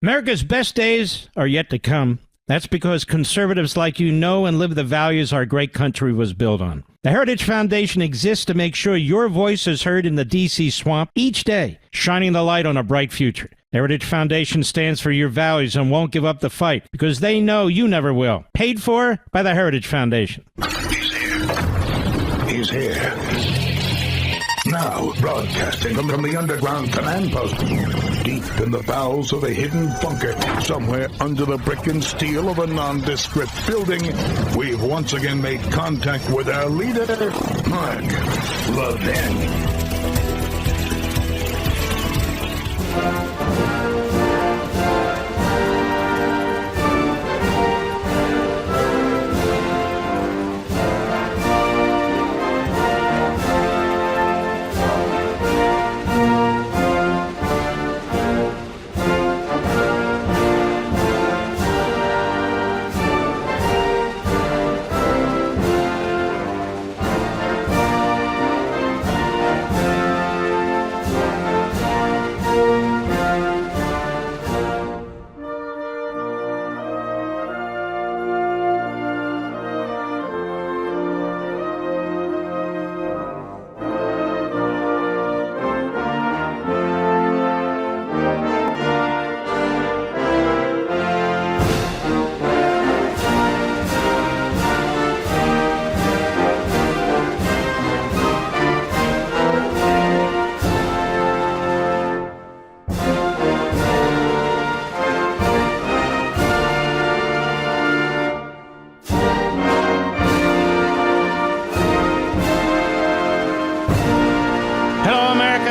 America's best days are yet to come. That's because conservatives like you know and live the values our great country was built on. The Heritage Foundation exists to make sure your voice is heard in the D.C. swamp each day, shining the light on a bright future. The Heritage Foundation stands for your values and won't give up the fight because they know you never will. Paid for by the Heritage Foundation. He's here. He's here. Now, broadcasting from the underground command post, deep in the bowels of a hidden bunker, somewhere under the brick and steel of a nondescript building, we've once again made contact with our leader, Mark Levin.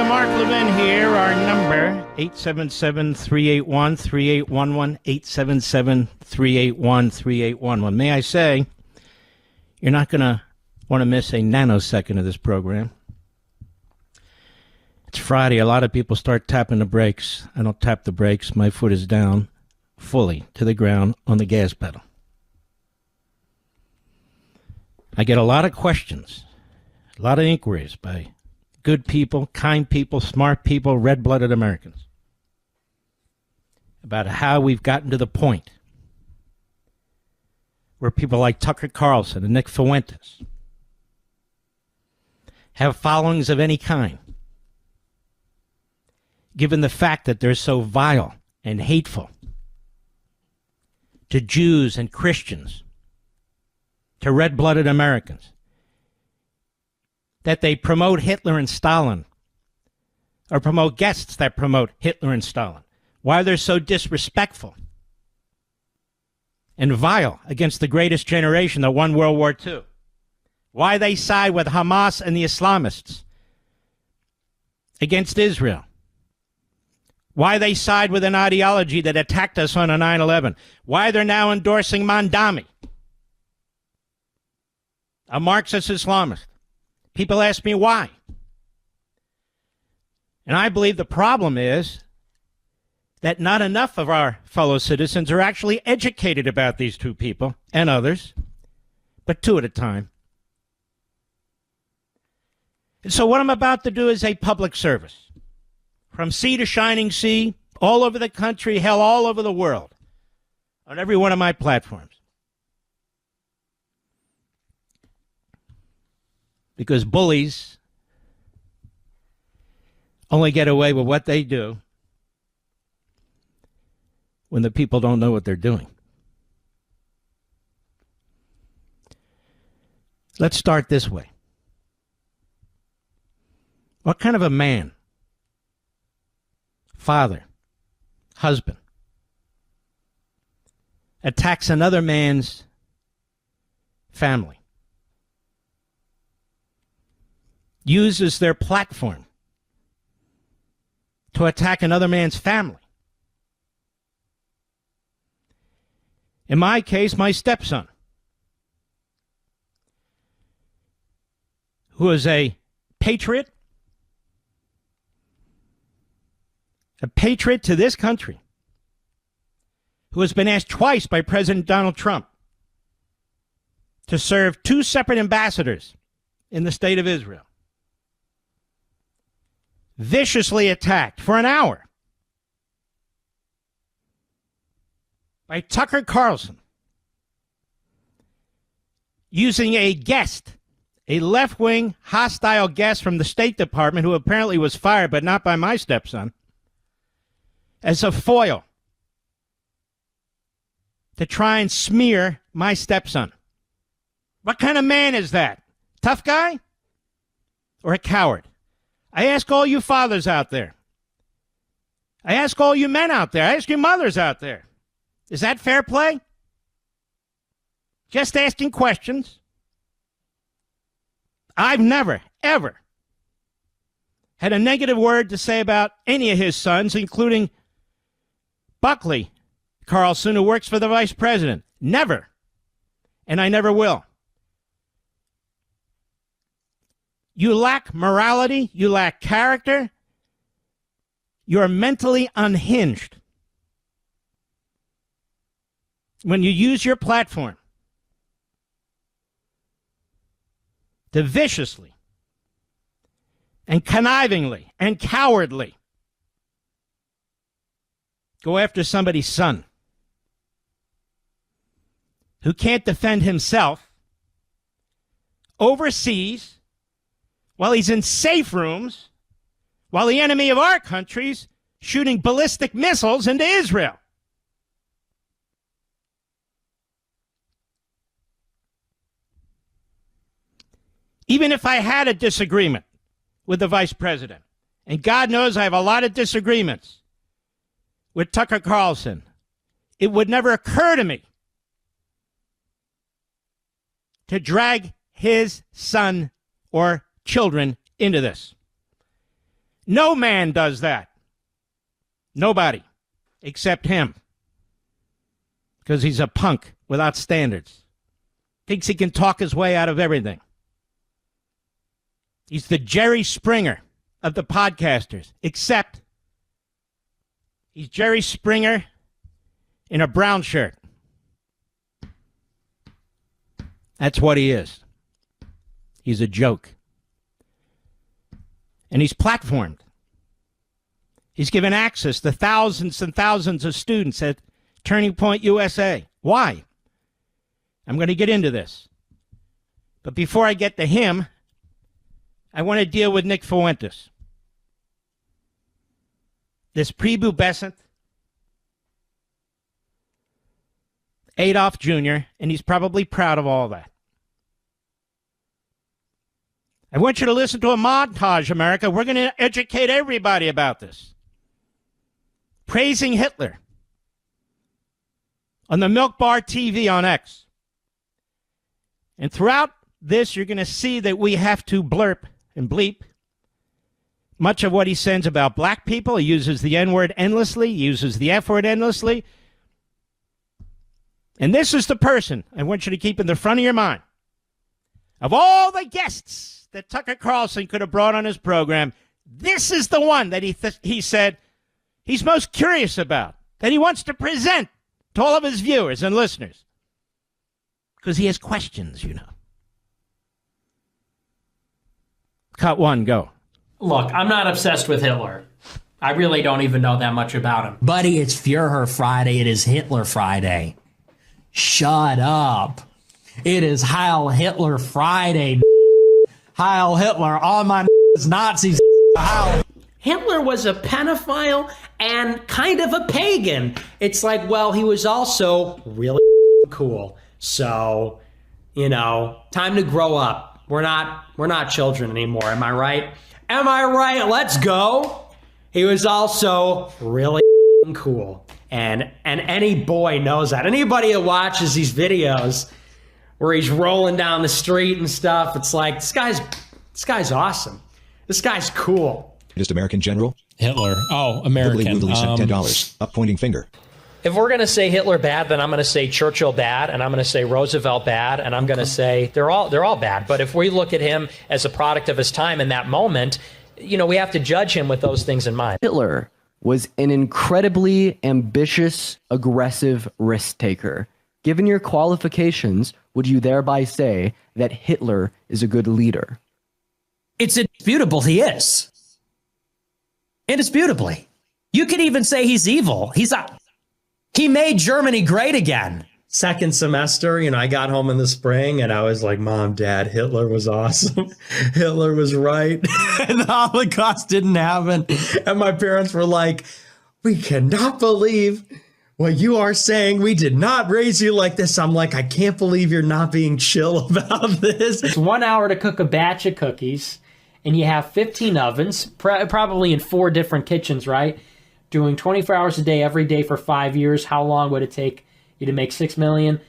Mark Levin here. Our number, 877-381-3811, 877-381-3811. May I say, you're not going to want to miss a nanosecond of this program. It's Friday. A lot of people start tapping the brakes. I don't tap the brakes. My foot is down fully to the ground on the gas pedal. I get a lot of questions, a lot of inquiries by good people, kind people, smart people, red-blooded Americans about how we've gotten to the point where people like Tucker Carlson and Nick Fuentes have followings of any kind, given the fact that they're so vile and hateful to Jews and Christians, to red-blooded Americans, that they promote Hitler and Stalin, or promote guests that promote Hitler and Stalin. Why they're so disrespectful and vile against the greatest generation that won World War II. Why they side with Hamas and the Islamists against Israel. Why they side with an ideology that attacked us on a 9/11. Why they're now endorsing Mandami, a Marxist Islamist. People ask me why. And I believe the problem is that not enough of our fellow citizens are actually educated about these two people and others, but two at a time. And so what I'm about to do is a public service. From sea to shining sea, all over the country, hell, all over the world, on every one of my platforms. Because bullies only get away with what they do when the people don't know what they're doing. Let's start this way. What kind of a man, father, husband, attacks another man's family? Uses their platform to attack another man's family. In my case, my stepson, who is a patriot to this country, who has been asked twice by President Donald Trump to serve two separate ambassadors in the state of Israel. Viciously attacked for an hour by Tucker Carlson using a guest, a left-wing hostile guest from the State Department who apparently was fired, but not by my stepson, as a foil to try and smear my stepson. What kind of man is that? Tough guy or a coward? I ask all you fathers out there. I ask all you men out there. I ask you mothers out there. Is that fair play? Just asking questions. I've never, ever had a negative word to say about any of his sons, including Buckley Carlson, who works for the vice president. Never. And I never will. You lack morality. You lack character. You're mentally unhinged when you use your platform to viciously and connivingly and cowardly go after somebody's son who can't defend himself overseas while he's in safe rooms, while the enemy of our country's shooting ballistic missiles into Israel. Even if I had a disagreement with the vice president, and God knows I have a lot of disagreements with Tucker Carlson, it would never occur to me to drag his son or children into this. No man does that. Nobody except him. Because he's a punk without standards. Thinks he can talk his way out of everything. He's the Jerry Springer of the podcasters, except he's Jerry Springer in a brown shirt. That's what he is. He's a joke. And he's platformed. He's given access to thousands and thousands of students at Turning Point USA. Why? I'm going to get into this. But before I get to him, I want to deal with Nick Fuentes. This prepubescent Adolf Jr., and he's probably proud of all that. I want you to listen to a montage, America. We're going to educate everybody about this. Praising Hitler on the Milk Bar TV on X. And throughout this, you're going to see that we have to blurp and bleep much of what he sends about black people. He uses the N-word endlessly, he uses the F-word endlessly. And this is the person I want you to keep in the front of your mind. Of all the guests that Tucker Carlson could have brought on his program, this is the one that he said he's most curious about, that he wants to present to all of his viewers and listeners. Because he has questions, you know. Cut one, go. Look, I'm not obsessed with Hitler. I really don't even know that much about him. Buddy, it's Führer Friday. It is Hitler Friday. Shut up. It is Heil Hitler Friday. Heil Hitler. All my Nazis. Heil. Hitler was a pedophile and kind of a pagan. It's like, well, he was also really cool. So, you know, time to grow up. We're not children anymore. Am I right? Am I right? Let's go. He was also really cool. And any boy knows that. Anybody that watches these videos where he's rolling down the street and stuff, it's like, this guy's awesome. This guy's cool. Just American general? Hitler. Oh, American. Wiggly sent $10. Up pointing finger. If we're going to say Hitler bad, then I'm going to say Churchill bad, and I'm going to say Roosevelt bad, and I'm going to say they're all bad. But if we look at him as a product of his time in that moment, you know, we have to judge him with those things in mind. Hitler was an incredibly ambitious, aggressive risk taker. Given your qualifications, would you thereby say that Hitler is a good leader? It's indisputable he is. Indisputably. You could even say he's evil. He made Germany great again. Second semester, I got home in the spring and I was like, Mom, Dad, Hitler was awesome. Hitler was right. And the Holocaust didn't happen. And my parents were like, we cannot believe what you are saying. We did not raise you like this. I'm like, I can't believe you're not being chill about this. It's 1 hour to cook a batch of cookies, and you have 15 ovens, probably in 4 different kitchens, right? Doing 24 hours a day, every day for 5 years. How long would it take you to make 6 million?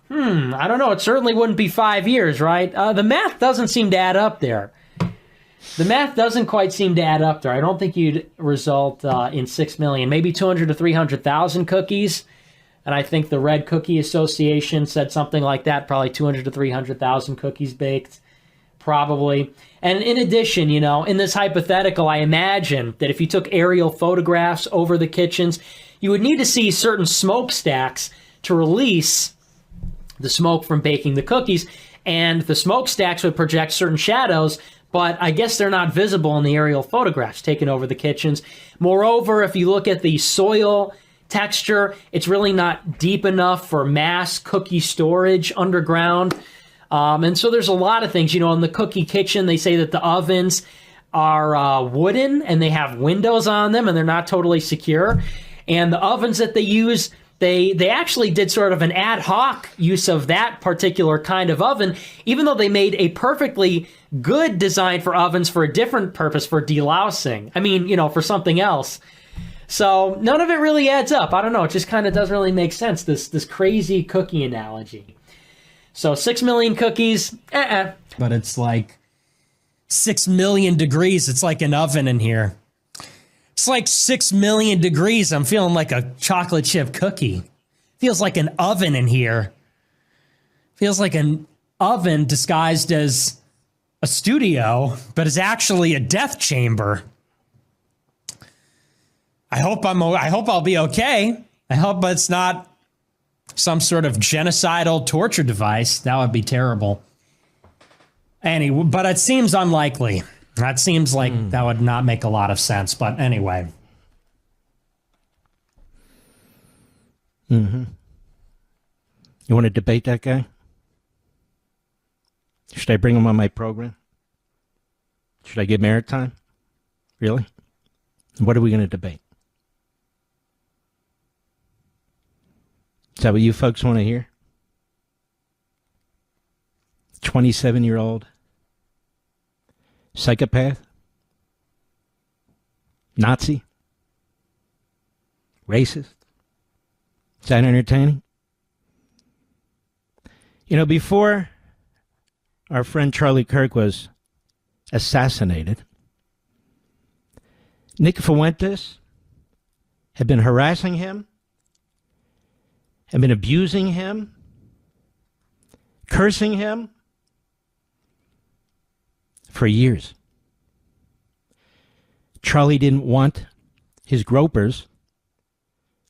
I don't know. It certainly wouldn't be 5 years, right? The math doesn't seem to add up there. The math doesn't quite seem to add up there. I don't think you'd result in 6 million, maybe 200 to 300,000 cookies. And I think the Red Cookie Association said something like that, probably 200 to 300,000 cookies baked, probably. And in addition, in this hypothetical, I imagine that if you took aerial photographs over the kitchens, you would need to see certain smokestacks to release the smoke from baking the cookies. And the smokestacks would project certain shadows, but I guess they're not visible in the aerial photographs taken over the kitchens. Moreover, if you look at the soil texture, it's really not deep enough for mass cookie storage underground. And so there's a lot of things. In the cookie kitchen, they say that the ovens are wooden and they have windows on them and they're not totally secure. And the ovens that they use, they actually did sort of an ad hoc use of that particular kind of oven, even though they made a perfectly good design for ovens for a different purpose, for delousing. I mean, for something else. So none of it really adds up. I don't know. It just kind of doesn't really make sense, this crazy cookie analogy. So 6 million cookies, But it's like 6 million degrees. It's like an oven in here. It's like 6 million degrees. I'm feeling like a chocolate chip cookie. Feels like an oven in here. Feels like an oven disguised as a studio, but is actually a death chamber. I hope I'll be okay. I hope it's not some sort of genocidal torture device. That would be terrible. Anyway, but it seems unlikely. That seems like that would not make a lot of sense. But anyway. You want to debate that guy? Should I bring him on my program? Should I give him airtime? Really? What are we going to debate? Is that what you folks want to hear? 27-year-old psychopath? Nazi? Racist? Is that entertaining? Before our friend Charlie Kirk was assassinated, Nick Fuentes had been harassing him, had been abusing him, cursing him for years. Charlie didn't want his gropers,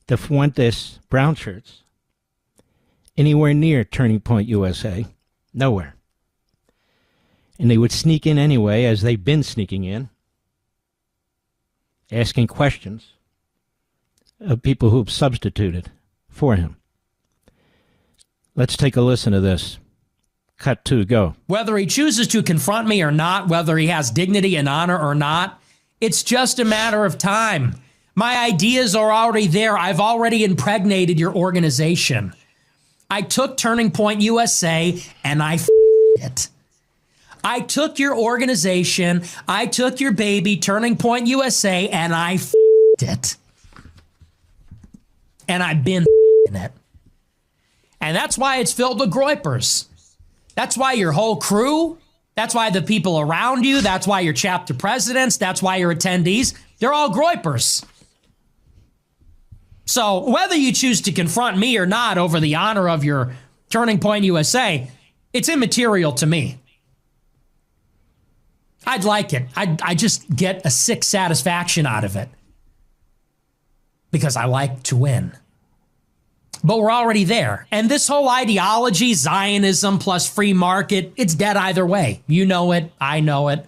the Fuentes brown shirts, anywhere near Turning Point USA. Nowhere. And they would sneak in anyway, as they've been sneaking in, asking questions of people who have substituted for him. Let's take a listen to this. Cut 2, go. Whether he chooses to confront me or not, whether he has dignity and honor or not, it's just a matter of time. My ideas are already there. I've already impregnated your organization. I took Turning Point USA and I it. I took your organization, I took your baby, Turning Point USA, and I it. And I've been in it. And that's why it's filled with groypers. That's why your whole crew, that's why the people around you, that's why your chapter presidents, that's why your attendees, they're all groypers. So whether you choose to confront me or not over the honor of your Turning Point USA, it's immaterial to me. I'd like it. I just get a sick satisfaction out of it because I like to win. But we're already there. And this whole ideology, Zionism plus free market, it's dead either way. You know it. I know it.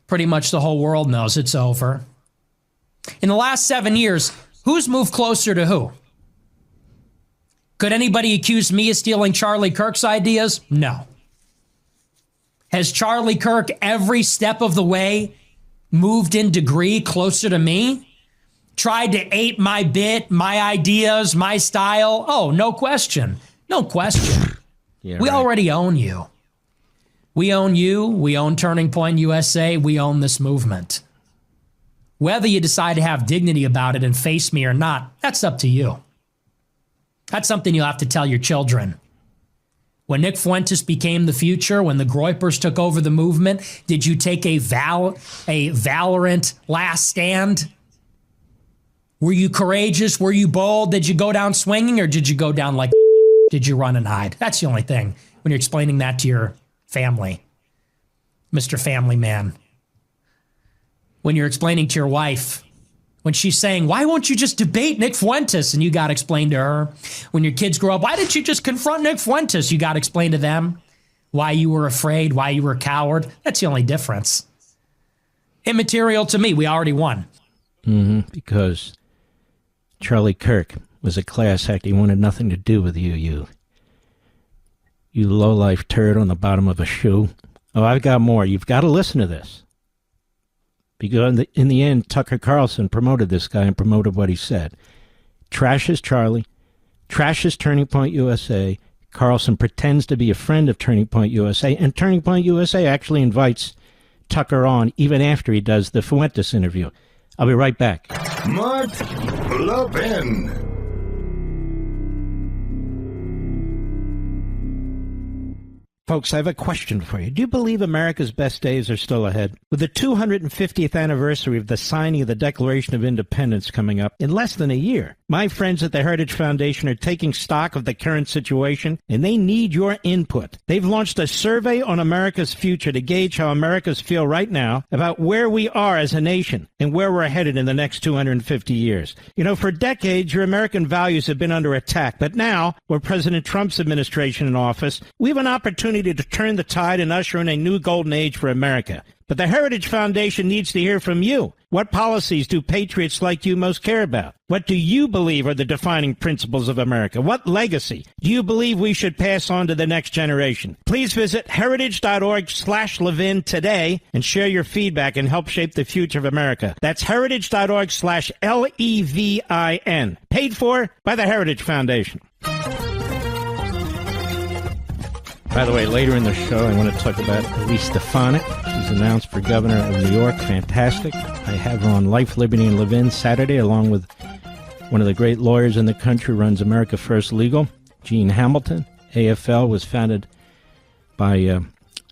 Pretty much the whole world knows it's over. In the last 7 years, who's moved closer to who? Could anybody accuse me of stealing Charlie Kirk's ideas? No. Has Charlie Kirk every step of the way moved in degree closer to me? Tried to ape my bit, my ideas, my style? Oh, no question. No question. Yeah, we right. already own you. We own you. We own Turning Point USA. We own this movement. Whether you decide to have dignity about it and face me or not, that's up to you. That's something you'll have to tell your children. When Nick Fuentes became the future, when the Groypers took over the movement, did you take a valorant last stand? Were you courageous? Were you bold? Did you go down swinging, or did you go down like did you run and hide? That's the only thing when you're explaining that to your family, Mr. Family Man. When you're explaining to your wife, when she's saying, why won't you just debate Nick Fuentes? And you got to explain to her. When your kids grow up, why didn't you just confront Nick Fuentes? You got to explain to them why you were afraid, why you were a coward. That's the only difference. Immaterial to me. We already won. Because Charlie Kirk was a class act. He wanted nothing to do with you low-life turd on the bottom of a shoe. Oh, I've got more. You've got to listen to this. Because in the end, Tucker Carlson promoted this guy and promoted what he said. Trashes Charlie, trashes Turning Point USA. Carlson pretends to be a friend of Turning Point USA, and Turning Point USA actually invites Tucker on even after he does the Fuentes interview. I'll be right back. Mark Levin. Folks, I have a question for you. Do you believe America's best days are still ahead? With the 250th anniversary of the signing of the Declaration of Independence coming up in less than a year, my friends at the Heritage Foundation are taking stock of the current situation, and they need your input. They've launched a survey on America's future to gauge how Americans feel right now about where we are as a nation and where we're headed in the next 250 years. You know, for decades, your American values have been under attack, but now, with President Trump's administration in office, we have an opportunity to turn the tide and usher in a new golden age for America. But the Heritage Foundation needs to hear from you. What policies do patriots like you most care about? What do you believe are the defining principles of America? What legacy do you believe we should pass on to the next generation? Please visit heritage.org/Levin today and share your feedback and help shape the future of America. That's heritage.org/LEVIN. Paid for by the Heritage Foundation. By the way, later in the show, I want to talk about Elise Stefanik. She's announced for governor of New York. Fantastic. I have her on Life, Liberty, and Levin Saturday, along with one of the great lawyers in the country, runs America First Legal, Gene Hamilton. AFL was founded by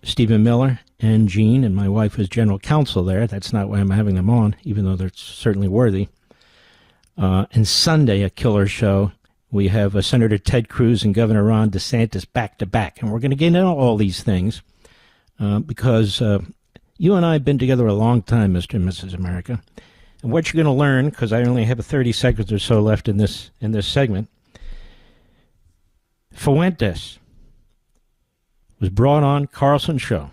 Stephen Miller and Gene, and my wife is general counsel there. That's not why I'm having them on, even though they're certainly worthy. And Sunday, a killer show. We have Senator Ted Cruz and Governor Ron DeSantis back-to-back. And we're going to get into all these things because you and I have been together a long time, Mr. and Mrs. America. And what you're going to learn, because I only have 30 seconds or so left in this segment, Fuentes was brought on Carlson's show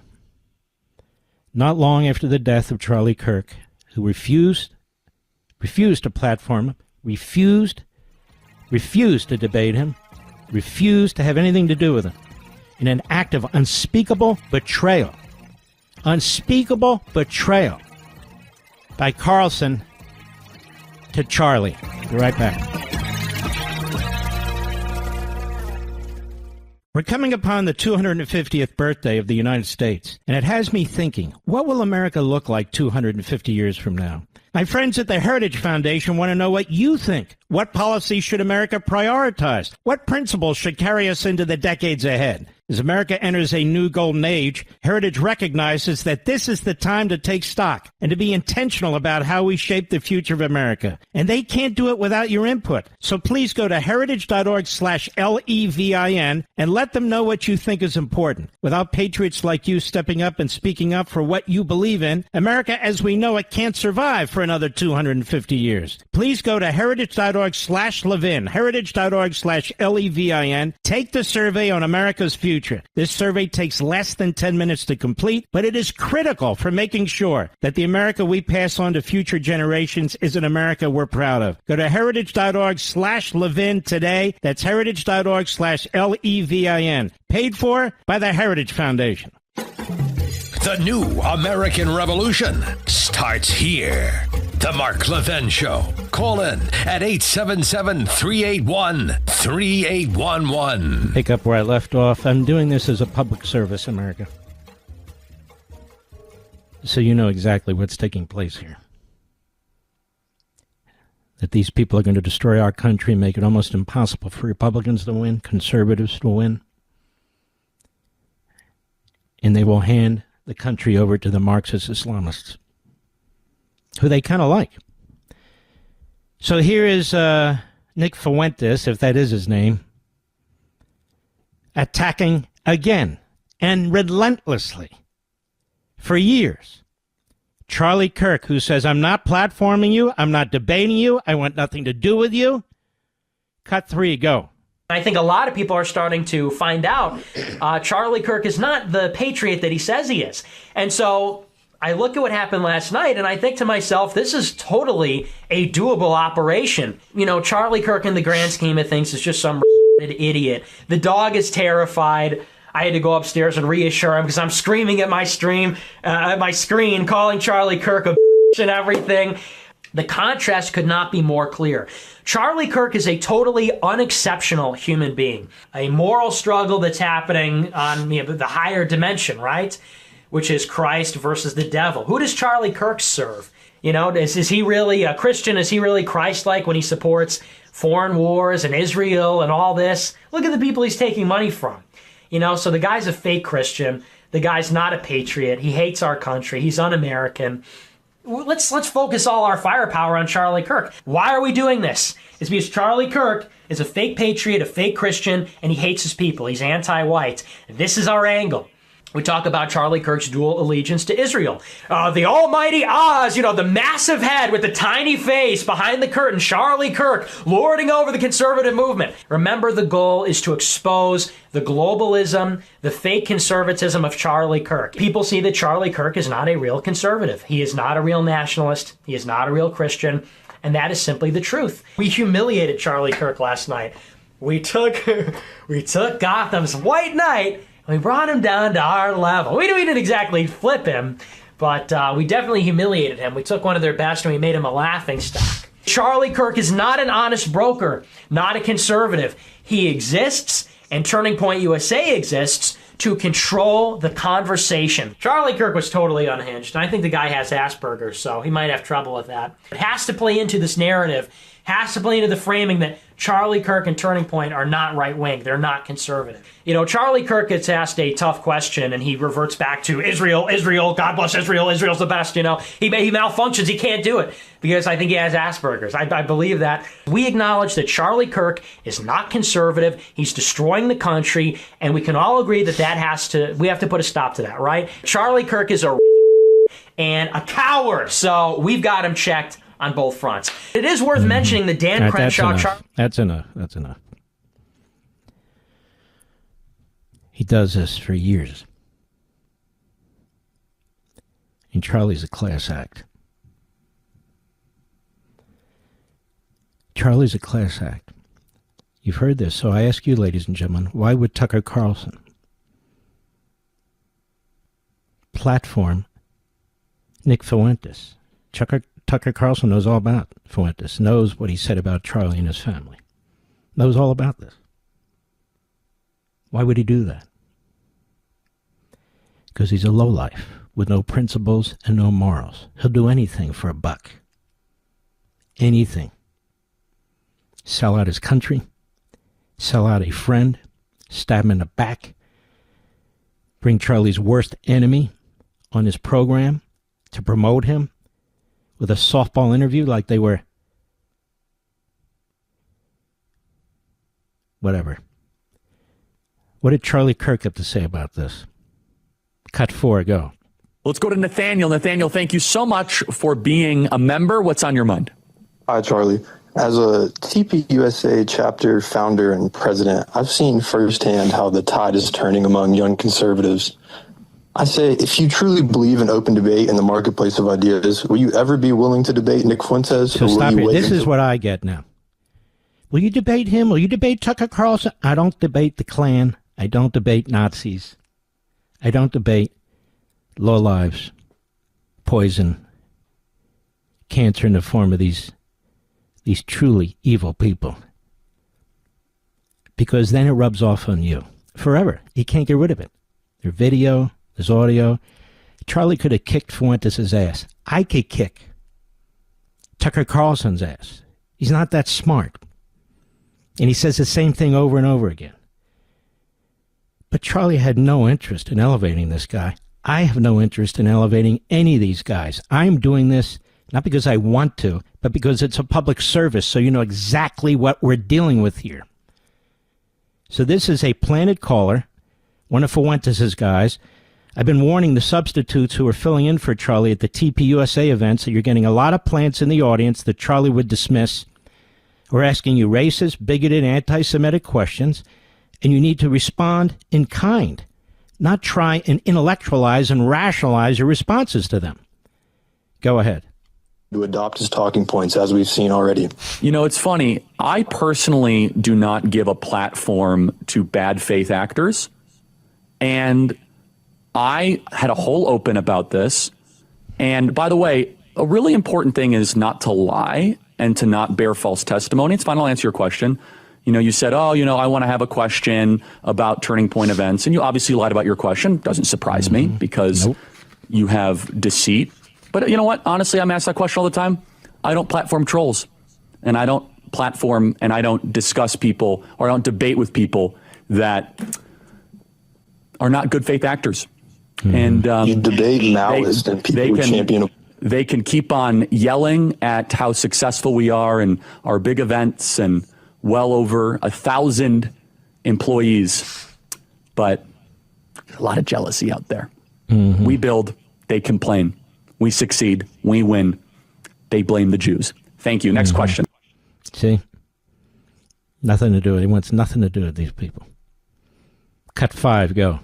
not long after the death of Charlie Kirk, who refused to platform him, refused to debate him, refused to have anything to do with him, in an act of unspeakable betrayal by Carlson to Charlie. Be right back. We're coming upon the 250th birthday of the United States, and it has me thinking, what will America look like 250 years from now? My friends at the Heritage Foundation want to know what you think. What policies should America prioritize? What principles should carry us into the decades ahead? As America enters a new golden age, Heritage recognizes that this is the time to take stock and to be intentional about how we shape the future of America. And they can't do it without your input. So please go to heritage.org/LEVIN and let them know what you think is important. Without patriots like you stepping up and speaking up for what you believe in, America as we know it can't survive for another 250 years. Please go to heritage.org/Levin, heritage.org/LEVIN. Take the survey on America's future future. This survey takes less than 10 minutes to complete, but it is critical for making sure that the America we pass on to future generations is an America we're proud of. Go to heritage.org/Levin today. That's heritage.org/Levin. Paid for by the Heritage Foundation. The new American Revolution starts here. The Mark Levin Show. Call in at 877-381-3811. Pick up where I left off. I'm doing this as a public service, America. So you know exactly what's taking place here. That these people are going to destroy our country, make it almost impossible for Republicans to win, conservatives to win. And they will hand the country over to the Marxist Islamists, who they kind of like. So here is Nick Fuentes, if that is his name, attacking again and relentlessly for years Charlie Kirk, who says, I'm not platforming you, I'm not debating you, I want nothing to do with you. Cut 3, go. I think a lot of people are starting to find out Charlie Kirk is not the patriot that he says he is. And so I look at what happened last night and I think to myself, this is totally a doable operation. You know, Charlie Kirk in the grand scheme of things is just some idiot. The dog is terrified. I had to go upstairs and reassure him because I'm screaming at my screen, calling Charlie Kirk a and everything. The contrast could not be more clear. Charlie Kirk is a totally unexceptional human being. A moral struggle that's happening on the higher dimension, right? Which is Christ versus the devil. Who does Charlie Kirk serve? You know, is he really a Christian? Is he really Christ-like when he supports foreign wars and Israel and all this? Look at the people he's taking money from. You know, so the guy's a fake Christian. The guy's not a patriot. He hates our country. He's un-American. Let's focus all our firepower on Charlie Kirk. Why are we doing this? It's because Charlie Kirk is a fake patriot, a fake Christian, and he hates his people. He's anti-white. This is our angle. We talk about Charlie Kirk's dual allegiance to Israel. The almighty Oz, you know, the massive head with the tiny face behind the curtain, Charlie Kirk, lording over the conservative movement. Remember, the goal is to expose the globalism, the fake conservatism of Charlie Kirk. People see that Charlie Kirk is not a real conservative. He is not a real nationalist. He is not a real Christian. And that is simply the truth. We humiliated Charlie Kirk last night. We took Gotham's White Knight, we brought him down to our level. We didn't exactly flip him, but we definitely humiliated him. We took one of their best and we made him a laughingstock. Charlie Kirk is not an honest broker, not a conservative. He exists, and Turning Point USA exists to control the conversation. Charlie Kirk was totally unhinged, and I think the guy has Asperger's, so he might have trouble with that. It has to play into this narrative, has to play into the framing that Charlie Kirk and Turning Point are not right-wing. They're not conservative. You know, Charlie Kirk gets asked a tough question, and he reverts back to Israel, God bless Israel, Israel's the best, you know. He malfunctions. He can't do it because I think he has Asperger's. I believe that. We acknowledge that Charlie Kirk is not conservative. He's destroying the country, and we can all agree that we have to put a stop to that, right? Charlie Kirk is and a coward, so we've got him checked on both fronts. It is worth mentioning the Dan Crenshaw... That's enough. He does this for years. And Charlie's a class act. Charlie's a class act. You've heard this, so I ask you, ladies and gentlemen, why would Tucker Carlson platform Nick Fuentes? Tucker Carlson knows all about Fuentes, knows what he said about Charlie and his family, knows all about this. Why would he do that? Because he's a lowlife with no principles and no morals. He'll do anything for a buck. Anything. Sell out his country, sell out a friend, stab him in the back, bring Charlie's worst enemy on his program to promote him with a softball interview like they were. Whatever. What did Charlie Kirk have to say about this? Cut 4, go. Let's go to Nathaniel. Nathaniel, thank you so much for being a member. What's on your mind? Hi, Charlie. As a TPUSA chapter founder and president, I've seen firsthand how the tide is turning among young conservatives. I say, if you truly believe in open debate in the marketplace of ideas, will you ever be willing to debate Nick Fuentes? So stop it. This is what I get now. Will you debate him? Will you debate Tucker Carlson? I don't debate the Klan. I don't debate Nazis. I don't debate lowlives, poison, cancer in the form of these truly evil people. Because then it rubs off on you forever. You can't get rid of it. Their video, there's audio. Charlie could have kicked Fuentes' ass. I could kick Tucker Carlson's ass. He's not that smart. And he says the same thing over and over again. But Charlie had no interest in elevating this guy. I have no interest in elevating any of these guys. I'm doing this not because I want to, but because it's a public service, so you know exactly what we're dealing with here. So this is a planted caller, one of Fuentes' guys. I've been warning the substitutes who are filling in for Charlie at the TPUSA events that you're getting a lot of plants in the audience that Charlie would dismiss. We're asking you racist, bigoted, anti-Semitic questions, and you need to respond in kind, not try and intellectualize and rationalize your responses to them. Go ahead. To adopt his talking points, as we've seen already. You know, it's funny. I personally do not give a platform to bad faith actors. And I had a whole open about this. And by the way, a really important thing is not to lie and to not bear false testimony. It's fine. I'll answer your question. You know, you said, oh, you know, I want to have a question about Turning Point events. And you obviously lied about your question. Doesn't surprise me because you have deceit. But you know what? Honestly, I'm asked that question all the time. I don't platform trolls, and I don't platform and I don't discuss people or I don't debate with people that are not good faith actors. And you debate Maoists and people who champion. They can keep on yelling at how successful we are and our big events and well over 1,000 employees, but a lot of jealousy out there. We build, they complain. We succeed. We win. They blame the Jews. Thank you. Next question. See? Nothing to do with it. He wants nothing to do with these people. Cut 5, go.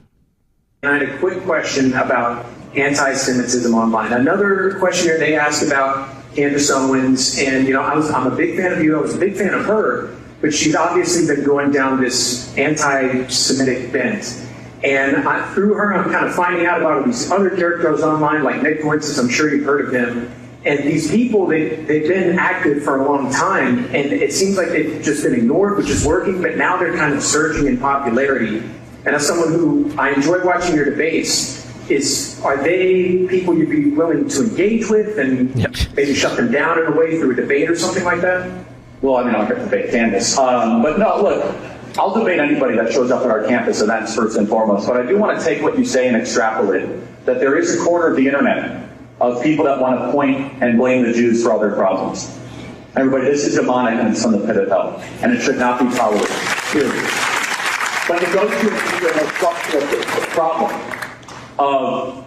I had a quick question about anti-Semitism online. Another question here they asked about Candace Owens, and you know, I'm a big fan of you. I was a big fan of her, but she's obviously been going down this anti-Semitic bent. And through her, I'm kind of finding out about these other characters online, like Nick Fuentes. I'm sure you've heard of him. And these people, they've been active for a long time, and it seems like they've just been ignored, which is working, but now they're kind of surging in popularity. And as someone who I enjoy watching your debates, are they people you'd be willing to engage with and maybe shut them down in a way through a debate or something like that? Well, I mean, I'll get to debate Candace. But no, look, I'll debate anybody that shows up at our campus events first and foremost. But I do want to take what you say and extrapolate that there is a corner of the internet of people that want to point and blame the Jews for all their problems. Everybody, this is demonic and it's from the pit of hell. And it should not be tolerated. Period. But it goes to a structural problem of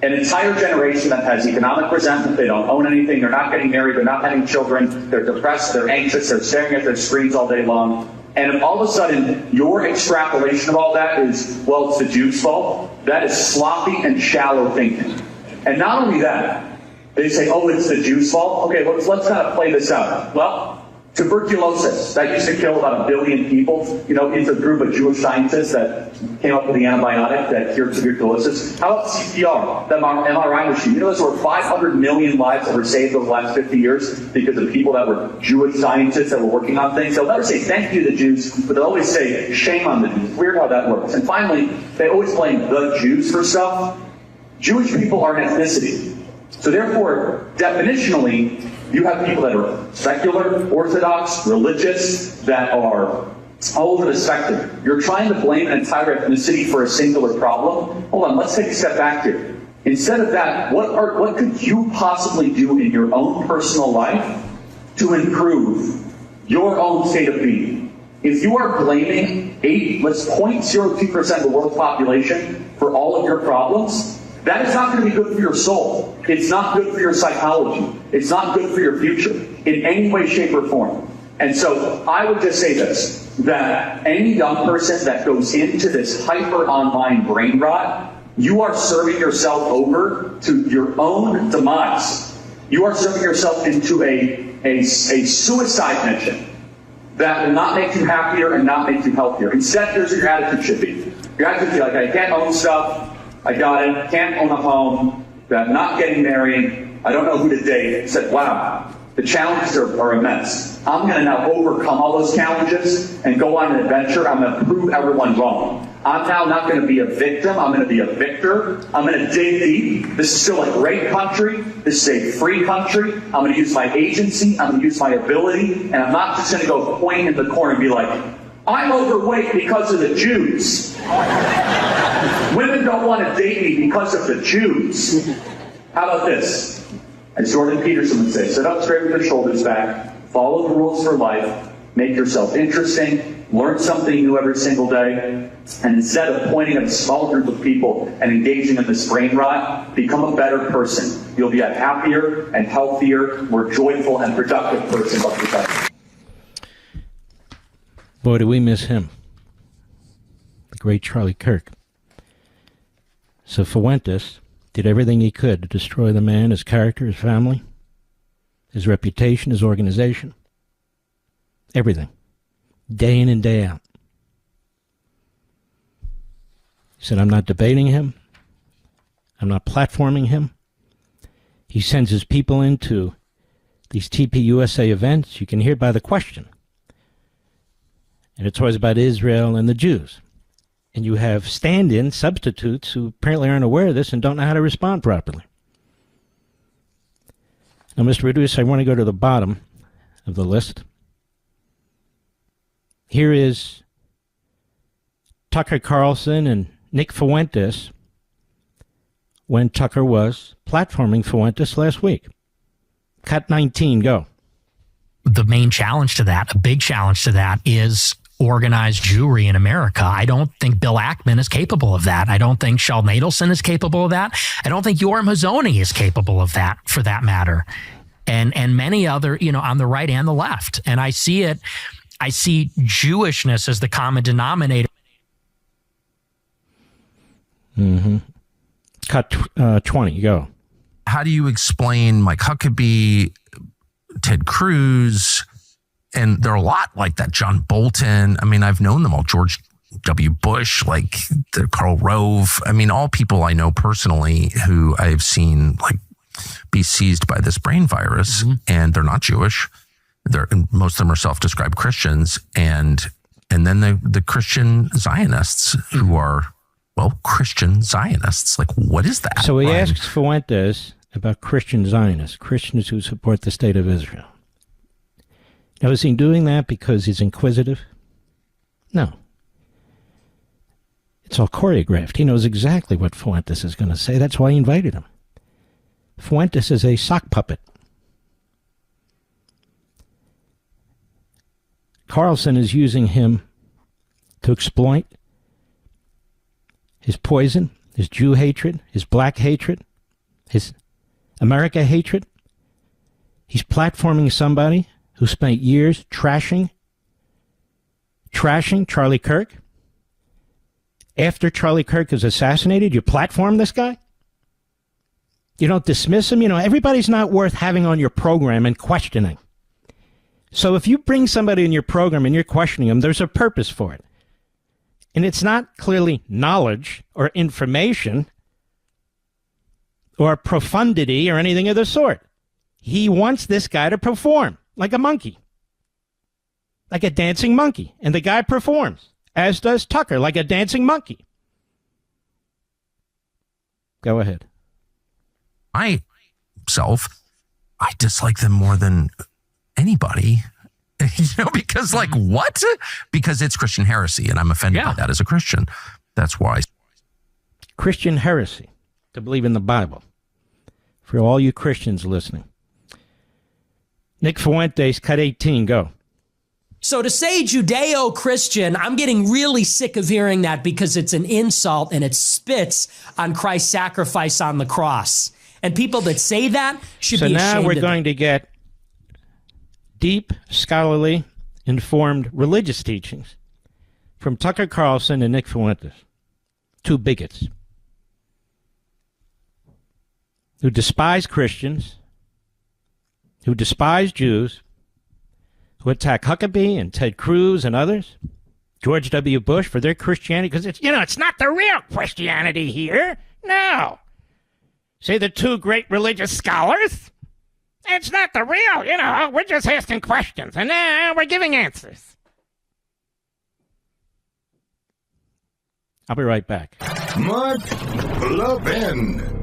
an entire generation that has economic resentment. They don't own anything. They're not getting married. They're not having children. They're depressed. They're anxious. They're staring at their screens all day long. And if all of a sudden your extrapolation of all that is, well, it's the Jews' fault, that is sloppy and shallow thinking. And not only that, they say, oh, it's the Jews' fault. Okay, let's kind of play this out. Well, tuberculosis, that used to kill about 1 billion people. You know, it's a group of Jewish scientists that came up with the antibiotic that cured tuberculosis. How about CPR, the MRI machine? You know, there's over 500 million lives that were saved over the last 50 years because of people that were Jewish scientists that were working on things. They'll never say thank you to the Jews, but they'll always say shame on the Jews. Weird how that works. And finally, they always blame the Jews for stuff. Jewish people are an ethnicity. So therefore, definitionally, you have people that are secular, orthodox, religious, that are all over the spectrum. You're trying to blame an entire ethnicity for a singular problem. Hold on, let's take a step back here. Instead of that, what could you possibly do in your own personal life to improve your own state of being? If you are blaming 0.02% of the world's population for all of your problems, that is not going to be good for your soul. It's not good for your psychology. It's not good for your future in any way, shape, or form. And so I would just say this, that any young person that goes into this hyper online brain rot, you are serving yourself over to your own demise. You are serving yourself into a suicide mission that will not make you happier and not make you healthier. Instead, here's what your attitude should be. Your attitude should be like, I can't own stuff, I got it, can't own a home, I'm not getting married, I don't know who to date. Said, wow, the challenges are immense. I'm going to now overcome all those challenges and go on an adventure. I'm going to prove everyone wrong. I'm now not going to be a victim. I'm going to be a victor. I'm going to dig deep. This is still a great country. This is a free country. I'm going to use my agency. I'm going to use my ability. And I'm not just going to go point in the corner and be like, I'm overweight because of the Jews. Women don't want to date me because of the Jews. How about this? As Jordan Peterson would say, sit up straight with your shoulders back, follow the rules for life, make yourself interesting, learn something new every single day, and instead of pointing at a small group of people and engaging in this brain rot, become a better person. You'll be a happier and healthier, more joyful and productive person of the country. Boy, do we miss him. The great Charlie Kirk. So Fuentes did everything he could to destroy the man, his character, his family, his reputation, his organization. Everything. Day in and day out. He said, I'm not debating him. I'm not platforming him. He sends his people into these TPUSA events. You can hear by the question. And it's always about Israel and the Jews. And you have stand-in substitutes who apparently aren't aware of this and don't know how to respond properly. Now, Mr. Reduce, I want to go to the bottom of the list. Here is Tucker Carlson and Nick Fuentes when Tucker was platforming Fuentes last week. Cut 19, go. The main challenge to that, a big challenge to that, is organized Jewry in America. I don't think Bill Ackman is capable of that. I don't think Sheldon Adelson is capable of that. I don't think Yoram Hazony is capable of that, for that matter. And many other, on the right and the left. And I see Jewishness as the common denominator. Mm-hmm. Cut 20, go. How do you explain Mike Huckabee, Ted Cruz, and there are a lot like that. John Bolton. I mean, I've known them all. George W. Bush, like Karl Rove. I mean, all people I know personally who I've seen be seized by this brain virus, and they're not Jewish. Most of them are self-described Christians, and then the Christian Zionists who are, Christian Zionists. Like, what is that? So he asks Fuentes about Christian Zionists, Christians who support the state of Israel. Now, is he doing that because he's inquisitive? No. It's all choreographed. He knows exactly what Fuentes is going to say. That's why he invited him. Fuentes is a sock puppet. Carlson is using him to exploit his poison, his Jew hatred, his black hatred, his America hatred. He's platforming somebody who spent years trashing Charlie Kirk. After Charlie Kirk is assassinated, you platform this guy? You don't dismiss him? Everybody's not worth having on your program and questioning. So if you bring somebody in your program and you're questioning them, there's a purpose for it. And it's not clearly knowledge or information or profundity or anything of the sort. He wants this guy to perform like a monkey, like a dancing monkey. And the guy performs, as does Tucker, like a dancing monkey. Go ahead. I dislike them more than anybody, because what? Because it's Christian heresy, and I'm offended by that as a Christian. That's why. Christian heresy, to believe in the Bible. For all you Christians listening. Nick Fuentes, cut 18, go. So to say Judeo-Christian, I'm getting really sick of hearing that because it's an insult and it spits on Christ's sacrifice on the cross. And people that say that should so be ashamed. now we're of going to get deep, scholarly, informed religious teachings from Tucker Carlson and Nick Fuentes, two bigots who despise Christians, who despise Jews, who attack Huckabee and Ted Cruz and others, George W. Bush for their Christianity, because it's not the real Christianity here. No. Say the two great religious scholars. It's not the real, we're just asking questions, and we're giving answers. I'll be right back. Mark Levin.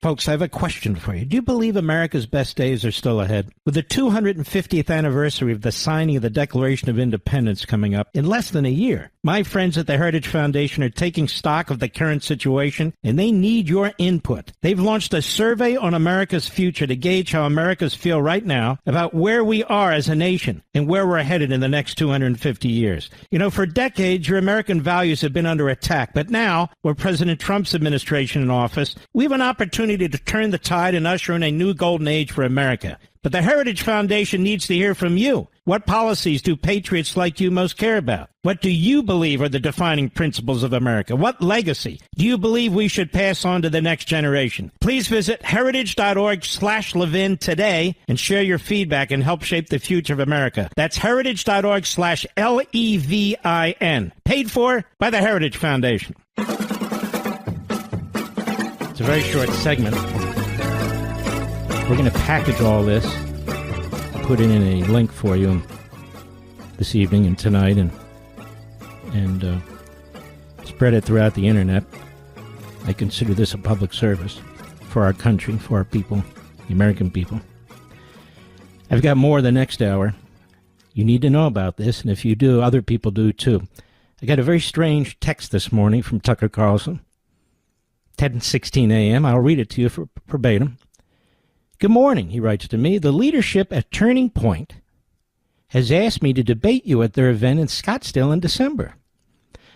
Folks, I have a question for you. Do you believe America's best days are still ahead? With the 250th anniversary of the signing of the Declaration of Independence coming up in less than a year, my friends at the Heritage Foundation are taking stock of the current situation, and they need your input. They've launched a survey on America's future to gauge how Americans feel right now about where we are as a nation and where we're headed in the next 250 years. For decades, your American values have been under attack, but now, with President Trump's administration in office, we have an opportunity to turn the tide and usher in a new golden age for America. But the Heritage Foundation needs to hear from you. What policies do patriots like you most care about? What do you believe are the defining principles of America? What legacy do you believe we should pass on to the next generation? Please visit heritage.org/Levin today and share your feedback and help shape the future of America. That's heritage.org/LEVIN. Paid for by the Heritage Foundation. It's a very short segment. We're going to package all this, put it in a link for you this evening and tonight, and spread it throughout the internet. I consider this a public service for our country, for our people, the American people. I've got more the next hour. You need to know about this, and if you do, other people do too. I got a very strange text this morning from Tucker Carlson. 10:16 a.m. I'll read it to you for verbatim. Good morning, he writes to me. The leadership at Turning Point has asked me to debate you at their event in Scottsdale in December.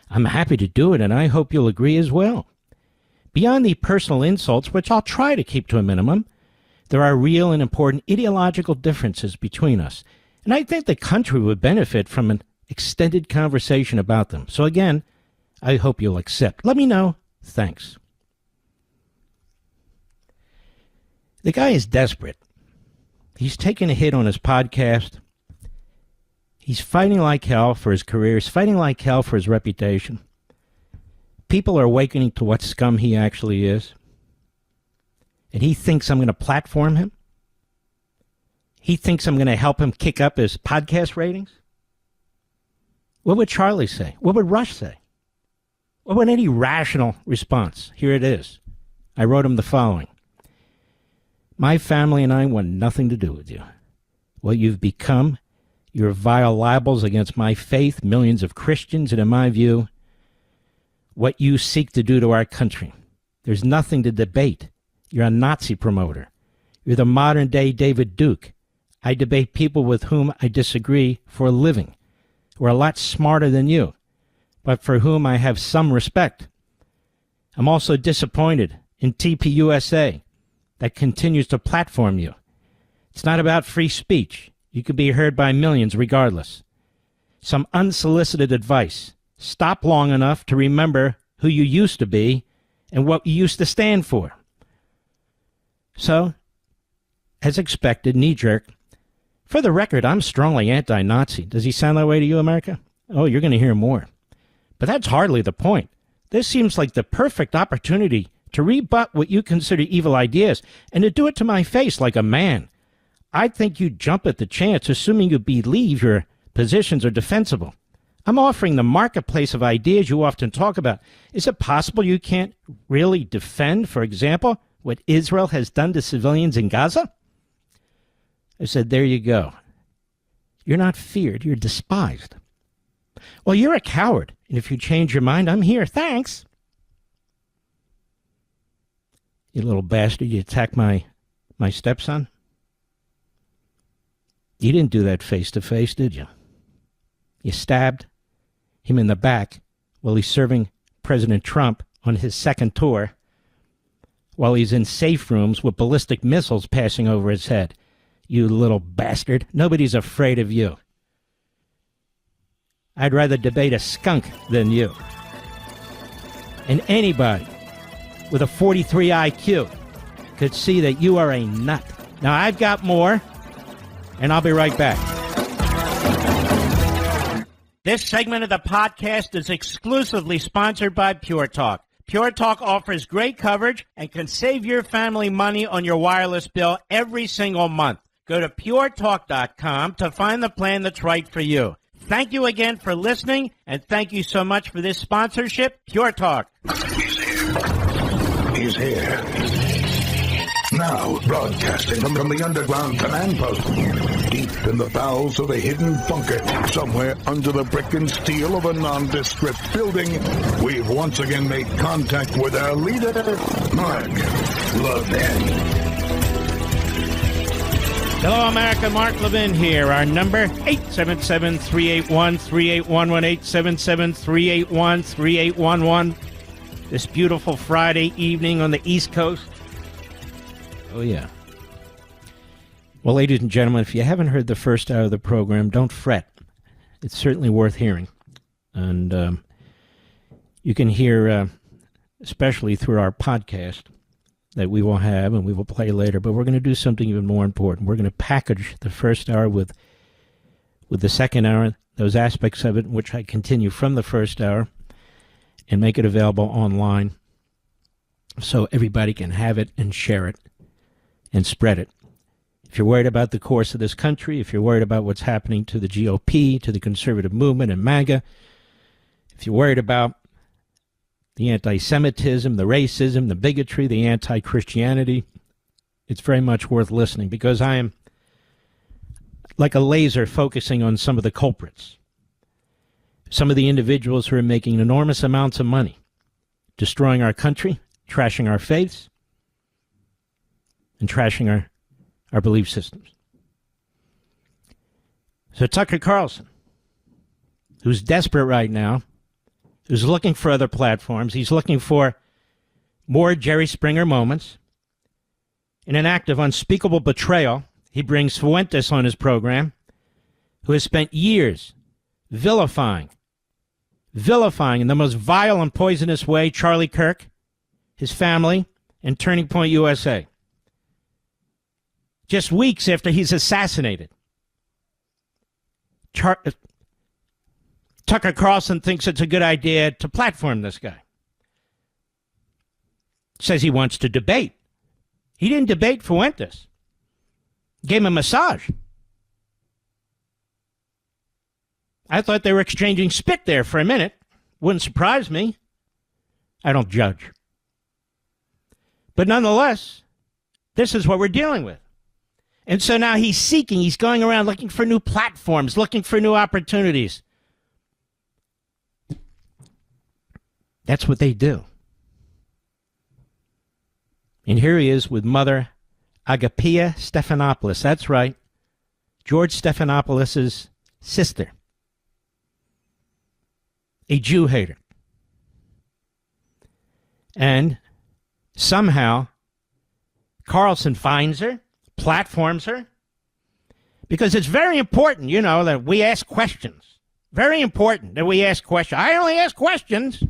I'm happy to do it, and I hope you'll agree as well. Beyond the personal insults, which I'll try to keep to a minimum, there are real and important ideological differences between us, and I think the country would benefit from an extended conversation about them. So again, I hope you'll accept. Let me know. Thanks. The guy is desperate. He's taken a hit on his podcast. He's fighting like hell for his career. He's fighting like hell for his reputation. People are awakening to what scum he actually is. And he thinks I'm going to platform him. He thinks I'm going to help him kick up his podcast ratings. What would Charlie say? What would Rush say? What would any rational response? Here it is. I wrote him the following. My family and I want nothing to do with you. What you've become, your vile libels against my faith, millions of Christians, and in my view, what you seek to do to our country. There's nothing to debate. You're a Nazi promoter. You're the modern-day David Duke. I debate people with whom I disagree for a living, who are a lot smarter than you, but for whom I have some respect. I'm also disappointed in TPUSA that continues to platform you. It's not about free speech. You can be heard by millions regardless. Some unsolicited advice. Stop long enough to remember who you used to be and what you used to stand for. So, as expected, knee-jerk. For the record, I'm strongly anti-Nazi. Does he sound that way to you, America? Oh, you're going to hear more. But that's hardly the point. This seems like the perfect opportunity to rebut what you consider evil ideas, and to do it to my face like a man. I think you jump at the chance, assuming you believe your positions are defensible. I'm offering the marketplace of ideas you often talk about. Is it possible you can't really defend, for example, what Israel has done to civilians in Gaza? I said, there you go. You're not feared, you're despised. Well, you're a coward, and if you change your mind, I'm here. Thanks. You little bastard, you attacked my stepson? You didn't do that face-to-face, did you? You stabbed him in the back while he's serving President Trump on his second tour while he's in safe rooms with ballistic missiles passing over his head. You little bastard. Nobody's afraid of you. I'd rather debate a skunk than you. And anybody with a 43 IQ could see that you are a nut. Now, I've got more, and I'll be right back. This segment of the podcast is exclusively sponsored by Pure Talk. Pure Talk offers great coverage and can save your family money on your wireless bill every single month. Go to puretalk.com to find the plan that's right for you. Thank you again for listening, and thank you so much for this sponsorship, Pure Talk. He's here. Now, broadcasting from the underground command post, deep in the bowels of a hidden bunker, somewhere under the brick and steel of a nondescript building, we've once again made contact with our leader, Mark Levin. Hello, America. Mark Levin here. Our number, 877-381-3811, 877-381-3811. This beautiful Friday evening on the East Coast. Oh, yeah. Well, ladies and gentlemen, if you haven't heard the first hour of the program, don't fret. It's certainly worth hearing. And you can hear, especially through our podcast, that we will have and we will play later. But we're going to do something even more important. We're going to package the first hour with the second hour, those aspects of it, which I continue from the first hour, and make it available online so everybody can have it and share it and spread it. If you're worried about the course of this country, if you're worried about what's happening to the GOP, to the conservative movement and MAGA, if you're worried about the anti-Semitism, the racism, the bigotry, the anti-Christianity, it's very much worth listening, because I am like a laser focusing on some of the culprits, some of the individuals who are making enormous amounts of money, destroying our country, trashing our faiths, and trashing our belief systems. So Tucker Carlson, who's desperate right now, who's looking for other platforms, he's looking for more Jerry Springer moments. In an act of unspeakable betrayal, he brings Fuentes on his program, who has spent years vilifying in the most vile and poisonous way Charlie Kirk, his family, and Turning Point USA. Just weeks after he's assassinated, Tucker Carlson thinks it's a good idea to platform this guy. Says he wants to debate. He didn't debate Fuentes. Gave him a massage. I thought they were exchanging spit there for a minute. Wouldn't surprise me. I don't judge. But nonetheless, this is what we're dealing with. And so now he's going around looking for new platforms, looking for new opportunities. That's what they do. And here he is with Mother Agapia Stephanopoulos. That's right. George Stephanopoulos' sister. A Jew hater. And somehow Carlson finds her, platforms her, because it's very important, that we ask questions. Very important that we ask questions. I only ask questions.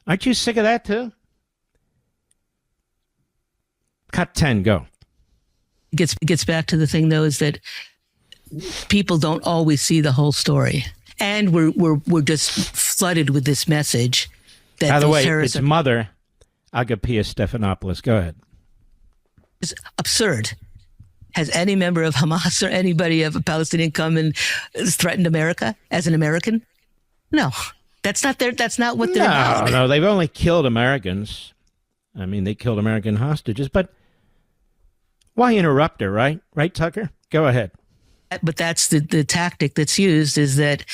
Aren't you sick of that too? Cut 10, go. It gets back to the thing, though, is that people don't always see the whole story. And we're just flooded with this message that by the way, it's Mother Agapia Stephanopoulos. Go ahead. It's absurd. Has any member of Hamas or anybody of a Palestinian come and threatened America as an American? No. That's not what they're about. No, they've only killed Americans. I mean, they killed American hostages, but why interrupt her, right? Right, Tucker? Go ahead. But that's the tactic that's used, is that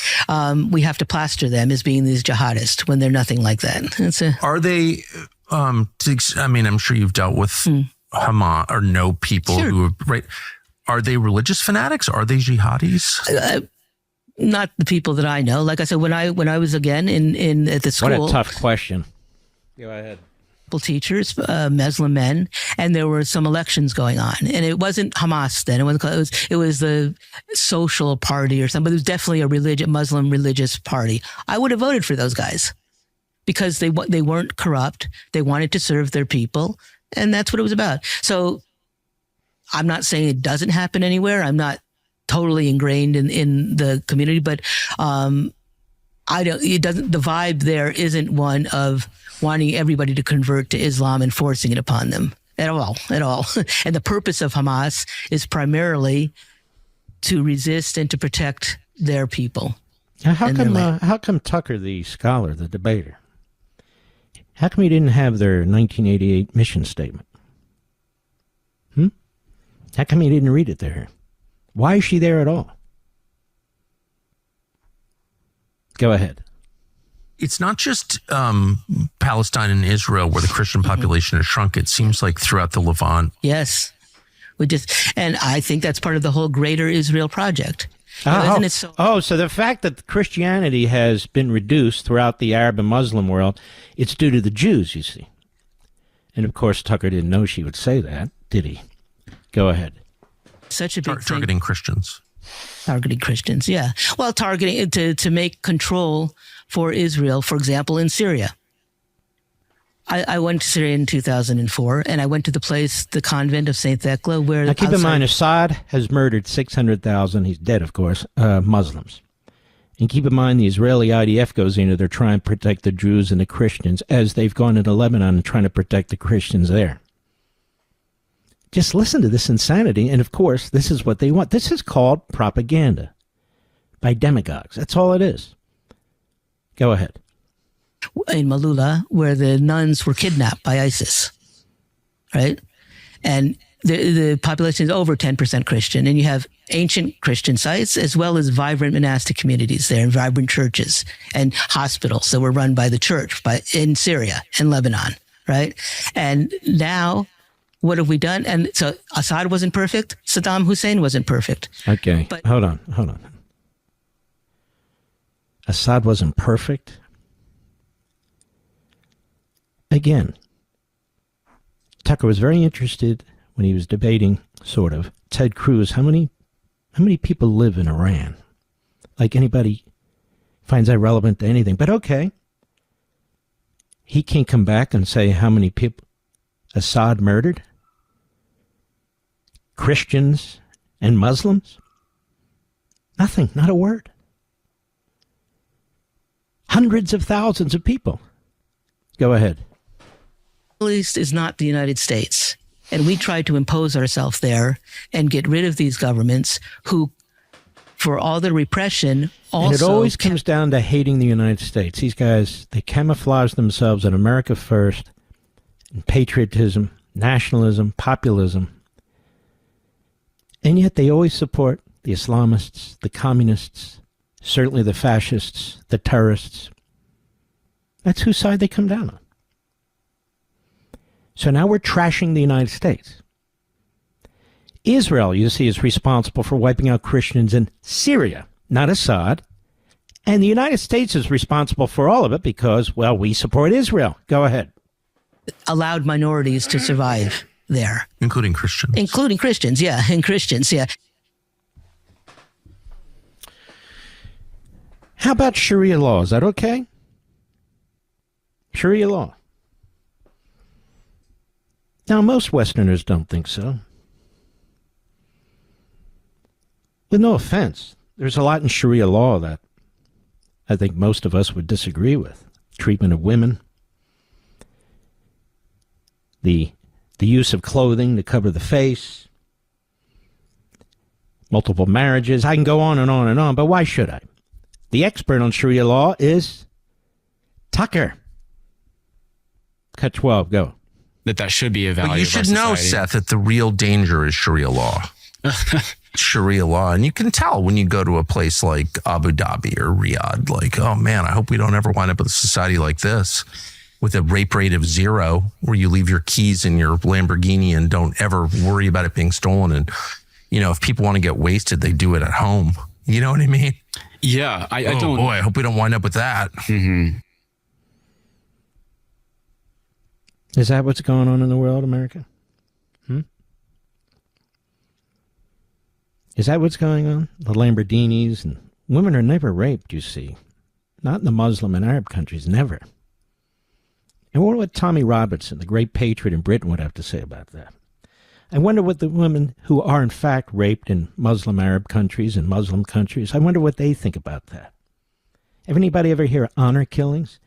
we have to plaster them as being these jihadists when they're nothing like that. Are they, I'm sure you've dealt with Hamas or know people who, right? Are they religious fanatics? Are they jihadis? Not the people that I know. Like I said, when I was again in at the school. What a tough question. Go ahead. Teachers, Muslim men, and there were some elections going on, and it wasn't Hamas then. It was the social party or something. It was definitely a Muslim religious party. I would have voted for those guys because they weren't corrupt. They wanted to serve their people, and that's what it was about. So I'm not saying it doesn't happen anywhere. I'm not totally ingrained in the community, but the vibe there isn't one of wanting everybody to convert to Islam and forcing it upon them at all. And the purpose of Hamas is primarily to resist and to protect their people. Now, how come Tucker, the scholar, the debater, how come he didn't have their 1988 mission statement? How come he didn't read it there? Why is she there at all? Go ahead. It's not just Palestine and Israel where the Christian population has shrunk. It seems like throughout the Levant. Yes. And I think that's part of the whole greater Israel project. Isn't it so? So the fact that Christianity has been reduced throughout the Arab and Muslim world, it's due to the Jews, you see. And of course, Tucker didn't know she would say that, did he? Go ahead. Such a big targeting Christians. Targeting Christians, yeah. Well, targeting to make control for Israel, for example, in Syria. I went to Syria in 2004, and I went to the convent of St. Thecla, where... Now, keep in mind, Assad has murdered 600,000, he's dead, of course, Muslims. And keep in mind, the Israeli IDF goes in, they're trying to protect the Jews and the Christians, as they've gone into Lebanon and trying to protect the Christians there. Just listen to this insanity, and of course, this is what they want. This is called propaganda by demagogues. That's all it is. Go ahead. In Malula, where the nuns were kidnapped by ISIS, right? And the population is over 10% Christian, and you have ancient Christian sites as well as vibrant monastic communities there and vibrant churches and hospitals that were run by the church in Syria and Lebanon, right? And now, what have we done? And so Assad wasn't perfect. Saddam Hussein wasn't perfect. Okay, but hold on. Assad wasn't perfect. Again, Tucker was very interested when he was debating, sort of, Ted Cruz. How many people live in Iran? Like anybody finds that relevant to anything. But okay, he can't come back and say how many people Assad murdered. Christians and Muslims? Nothing, not a word. Hundreds of thousands of people. Go ahead. Middle East is not the United States. And we try to impose ourselves there and get rid of these governments who, for all the repression, also... And it always comes down to hating the United States. These guys, they camouflage themselves in America first, in patriotism, nationalism, populism. And yet they always support the Islamists, the communists, certainly the fascists, the terrorists. That's whose side they come down on. So now we're trashing the United States. Israel, you see, is responsible for wiping out Christians in Syria, not Assad. And the United States is responsible for all of it because, well, we support Israel. Go ahead. Allowed minorities to survive there. Including Christians. Including Christians, yeah. And Christians, yeah. How about Sharia law? Is that okay? Sharia law. Now, most Westerners don't think so. With no offense, there's a lot in Sharia law that I think most of us would disagree with. Treatment of women, the use of clothing to cover the face, multiple marriages. I can go on and on and on, but why should I? The expert on Sharia law is Tucker. Cut 12, go. That should be a value. Well, you should know, Seth, that the real danger is Sharia law. Sharia law. And you can tell when you go to a place like Abu Dhabi or Riyadh, like, oh man, I hope we don't ever wind up with a society like this with a rape rate of 0, where you leave your keys in your Lamborghini and don't ever worry about it being stolen. And, you know, if people want to get wasted, they do it at home. You know what I mean? Yeah, I oh don't. boy, I hope we don't wind up with that. Mm-hmm. Is that what's going on in the world, America? Is that what's going on? The Lamborghinis and women are never raped, you see. Not in the Muslim and Arab countries, never. And what would Tommy Robertson, the great patriot in Britain, would have to say about that? I wonder what the women who are in fact raped in Muslim Arab countries and Muslim countries, I wonder what they think about that. Have anybody ever hear of honor killings?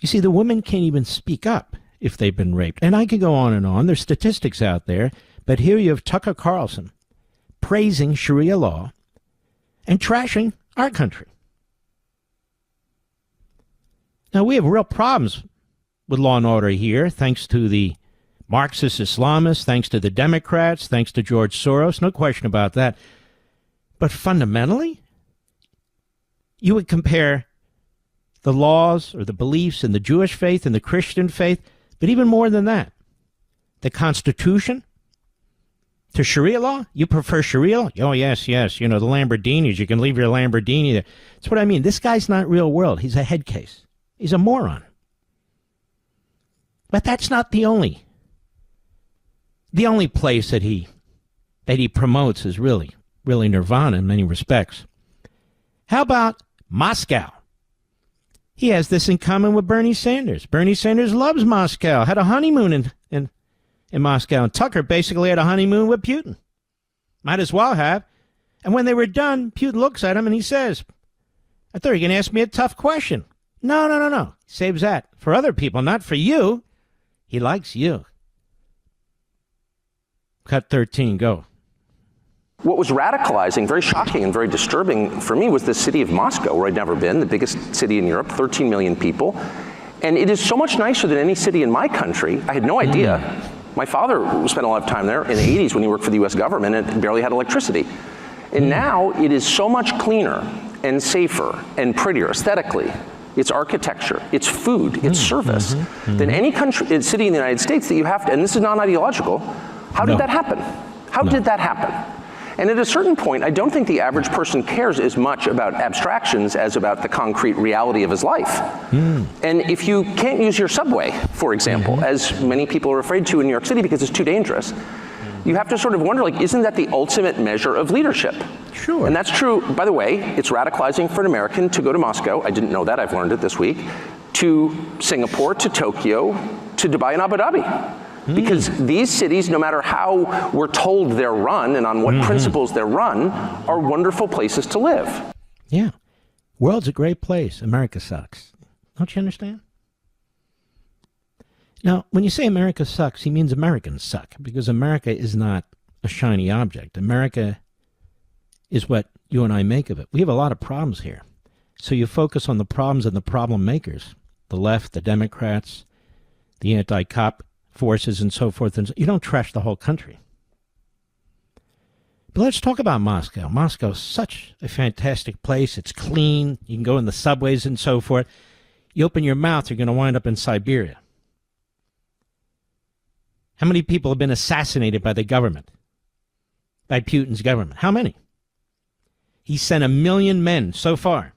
You see, the women can't even speak up if they've been raped. And I could go on and on. There's statistics out there. But here you have Tucker Carlson praising Sharia law and trashing our country. Now, we have real problems with law and order here, thanks to the Marxist Islamists, thanks to the Democrats, thanks to George Soros, no question about that. But fundamentally, you would compare the laws or the beliefs in the Jewish faith and the Christian faith, but even more than that, the Constitution to Sharia law? You prefer Sharia law? Oh, yes, yes. You know, the Lamborghinis, you can leave your Lamborghini there. That's what I mean. This guy's not real world. He's a head case. He's a moron. But that's not the only place that he promotes is really nirvana in many respects. How about Moscow? He has this in common with Bernie Sanders. Bernie Sanders loves Moscow, had a honeymoon in Moscow, and Tucker basically had a honeymoon with Putin. Might as well have. And when they were done, Putin looks at him and he says, I thought you were going to ask me a tough question. No. He saves that for other people, not for you. He likes you. Cut 13, go. What was radicalizing, very shocking and very disturbing for me was the city of Moscow, where I'd never been, the biggest city in Europe, 13 million people. And it is so much nicer than any city in my country. I had no idea. My father spent a lot of time there in the 80s when he worked for the U.S. government and barely had electricity. And now it is so much cleaner and safer and prettier aesthetically. It's architecture, it's food, it's service than any country, city in the United States that you have to, and this is non-ideological. How did that happen? How did that happen? And at a certain point, I don't think the average person cares as much about abstractions as about the concrete reality of his life. And if you can't use your subway, for example, as many people are afraid to in New York City because it's too dangerous, you have to sort of wonder, like, isn't that the ultimate measure of leadership? Sure. And that's true, by the way, it's radicalizing for an American to go to Moscow, I didn't know that, I've learned it this week, to Singapore, to Tokyo, to Dubai and Abu Dhabi. Because these cities, no matter how we're told they're run and on what principles they're run, are wonderful places to live. Yeah. World's a great place. America sucks. Don't you understand? Now, when you say America sucks, he means Americans suck, because America is not a shiny object. America is what you and I make of it. We have a lot of problems here. So you focus on the problems and the problem makers, the left, the Democrats, the anti-cop forces and so forth. And you don't trash the whole country. But let's talk about Moscow. Moscow is such a fantastic place. It's clean. You can go in the subways and so forth. You open your mouth, you're going to wind up in Siberia. How many people have been assassinated by the government? By Putin's government? How many? He sent 1 million men so far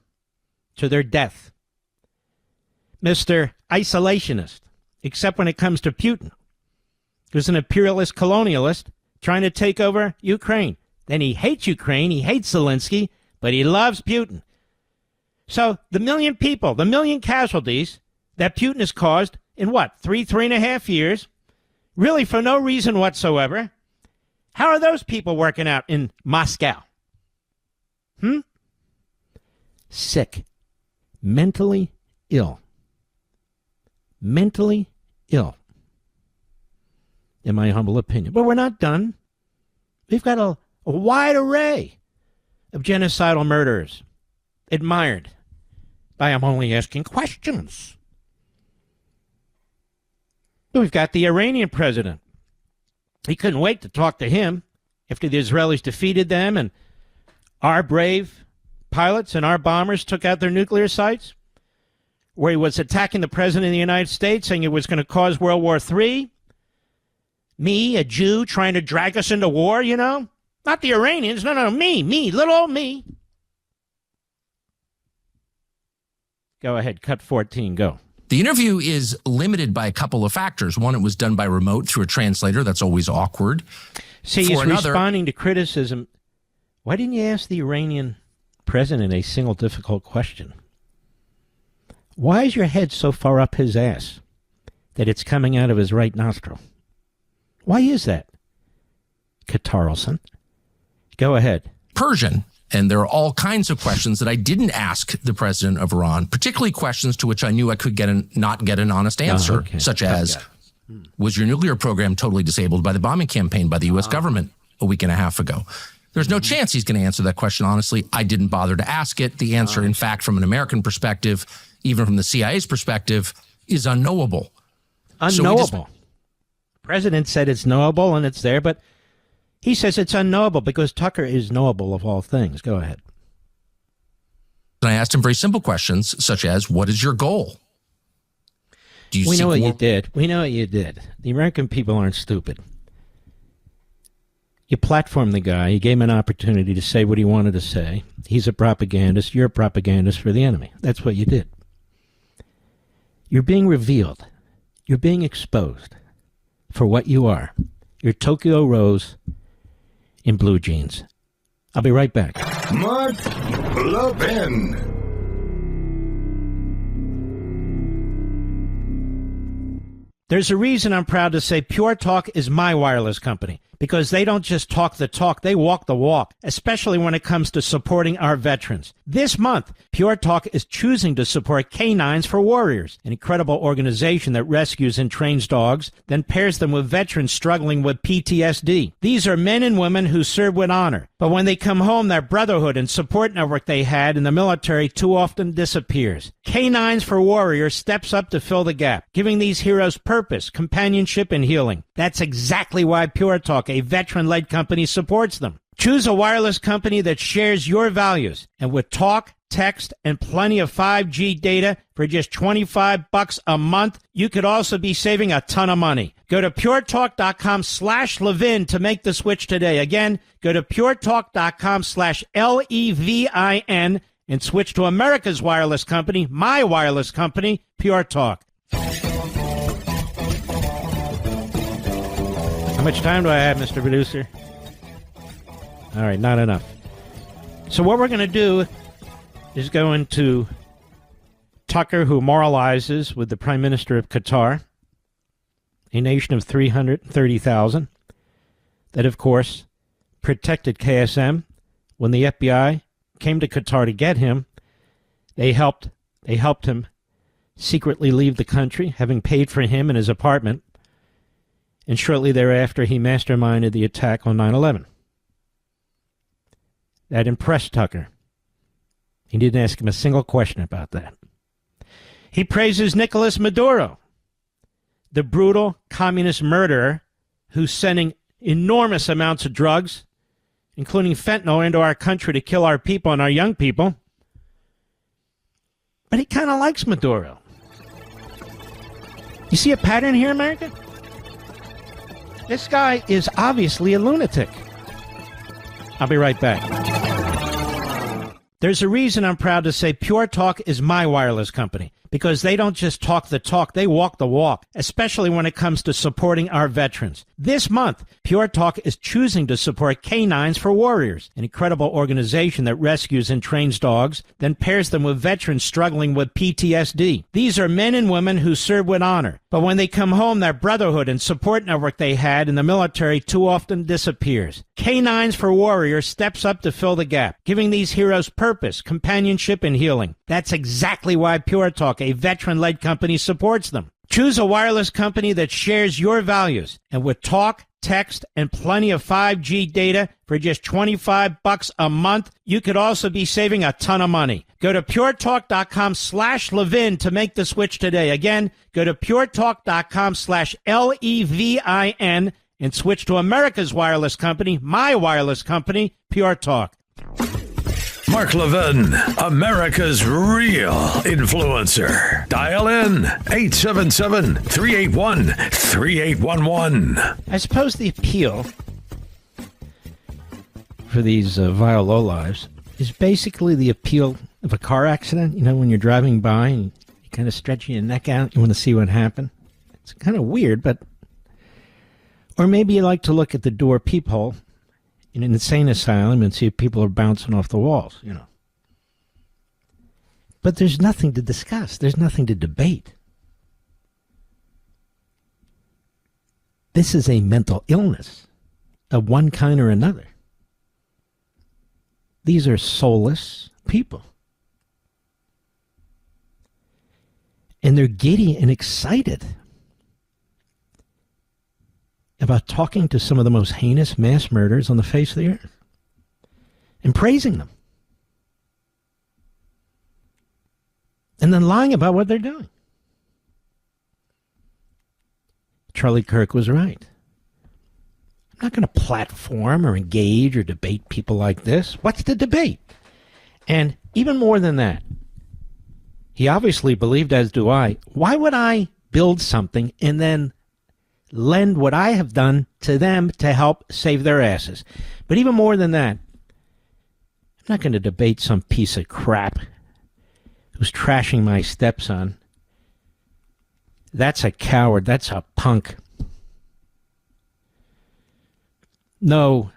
to their death. Mr. Isolationist, except when it comes to Putin, who's an imperialist colonialist trying to take over Ukraine. Then he hates Ukraine, he hates Zelensky, but he loves Putin. So the 1 million people, the 1 million casualties that Putin has caused in what, 3.5 years, really for no reason whatsoever, how are those people working out in Moscow? Sick. Mentally ill. Mentally ill, in my humble opinion. But we're not done. We've got a wide array of genocidal murderers admired by I'm only asking questions. We've got the Iranian president. He couldn't wait to talk to him after the Israelis defeated them and our brave pilots and our bombers took out their nuclear sites, where he was attacking the president of the United States, saying it was going to cause World War III. Me, a Jew, trying to drag us into war, you know? Not the Iranians. No, me, little old me. Go ahead. Cut 14. Go. The interview is limited by a couple of factors. One, it was done by remote through a translator. That's always awkward. See, he's responding to criticism. Why didn't you ask the Iranian president a single difficult question? Why is your head so far up his ass that it's coming out of his right nostril? Why is that? Carlson. Go ahead. Persian. And there are all kinds of questions that I didn't ask the president of Iran, particularly questions to which I knew I could not get an honest answer, such as, was your nuclear program totally disabled by the bombing campaign by the U.S. government a week and a half ago? There's no chance he's going to answer that question honestly. I didn't bother to ask it. The answer, in fact, from an American perspective, even from the CIA's perspective, is unknowable. Unknowable. The president said it's knowable and it's there, but he says it's unknowable because Tucker is knowable of all things. Go ahead. And I asked him very simple questions, such as, what is your goal? We know what you did. We know what you did. The American people aren't stupid. You platformed the guy. You gave him an opportunity to say what he wanted to say. He's a propagandist. You're a propagandist for the enemy. That's what you did. You're being revealed. You're being exposed for what you are. You're Tokyo Rose in blue jeans. I'll be right back. Mark Levin. There's a reason I'm proud to say Pure Talk is my wireless company. Because they don't just talk the talk, they walk the walk, especially when it comes to supporting our veterans. This month, Pure Talk is choosing to support Canines for Warriors, an incredible organization that rescues and trains dogs, then pairs them with veterans struggling with PTSD. These are men and women who serve with honor, but when they come home, their brotherhood and support network they had in the military too often disappears. Canines for Warriors steps up to fill the gap, giving these heroes purpose, companionship, and healing. That's exactly why Pure Talk, a veteran-led company, supports them. Choose a wireless company that shares your values, and with talk, text, and plenty of 5G data for just $25 a month, you could also be saving a ton of money. Go to puretalk.com/Levin to make the switch today. Again, go to puretalk.com/LEVIN and switch to America's wireless company, my wireless company, Pure Talk. How much time do I have, Mr. Producer? All right, not enough. So what we're going to do is go into Tucker, who moralizes with the Prime Minister of Qatar, a nation of 330,000, that, of course, protected KSM. When the FBI came to Qatar to get him, they helped him secretly leave the country, having paid for him and his apartment. And shortly thereafter, he masterminded the attack on 9/11. That impressed Tucker. He didn't ask him a single question about that. He praises Nicolas Maduro, the brutal communist murderer who's sending enormous amounts of drugs, including fentanyl, into our country to kill our people and our young people. But he kind of likes Maduro. You see a pattern here, America? This guy is obviously a lunatic. I'll be right back. There's a reason I'm proud to say Pure Talk is my wireless company. Because they don't just talk the talk, they walk the walk, especially when it comes to supporting our veterans. This month, Pure Talk is choosing to support Canines for Warriors, an incredible organization that rescues and trains dogs, then pairs them with veterans struggling with PTSD. These are men and women who serve with honor, but when they come home, their brotherhood and support network they had in the military too often disappears. Canines for Warriors steps up to fill the gap, giving these heroes purpose, companionship, and healing. That's exactly why Pure Talk, a veteran-led company, supports them. Choose a wireless company that shares your values, and with talk, text, and plenty of 5G data for just $25 a month, you could also be saving a ton of money. Go to puretalk.com/Levin to make the switch today. Again, go to puretalk.com/LEVIN and switch to America's wireless company, my wireless company, Pure Talk. Mark Levin, America's real influencer. Dial in 877-381-3811. I suppose the appeal for these vile lowlives is basically the appeal of of a car accident? You know, when you're driving by and you kind of stretch your neck out, you want to see what happened? It's kind of weird, but... Or maybe you like to look at the door peephole in an insane asylum and see if people are bouncing off the walls, you know. But there's nothing to discuss. There's nothing to debate. This is a mental illness of one kind or another. These are soulless people. And they're giddy and excited about talking to some of the most heinous mass murderers on the face of the earth and praising them. And then lying about what they're doing. Charlie Kirk was right. I'm not going to platform or engage or debate people like this. What's the debate? And even more than that, he obviously believed, as do I, why would I build something and then lend what I have done to them to help save their asses? But even more than that, I'm not going to debate some piece of crap who's trashing my stepson. That's a coward. That's a punk. No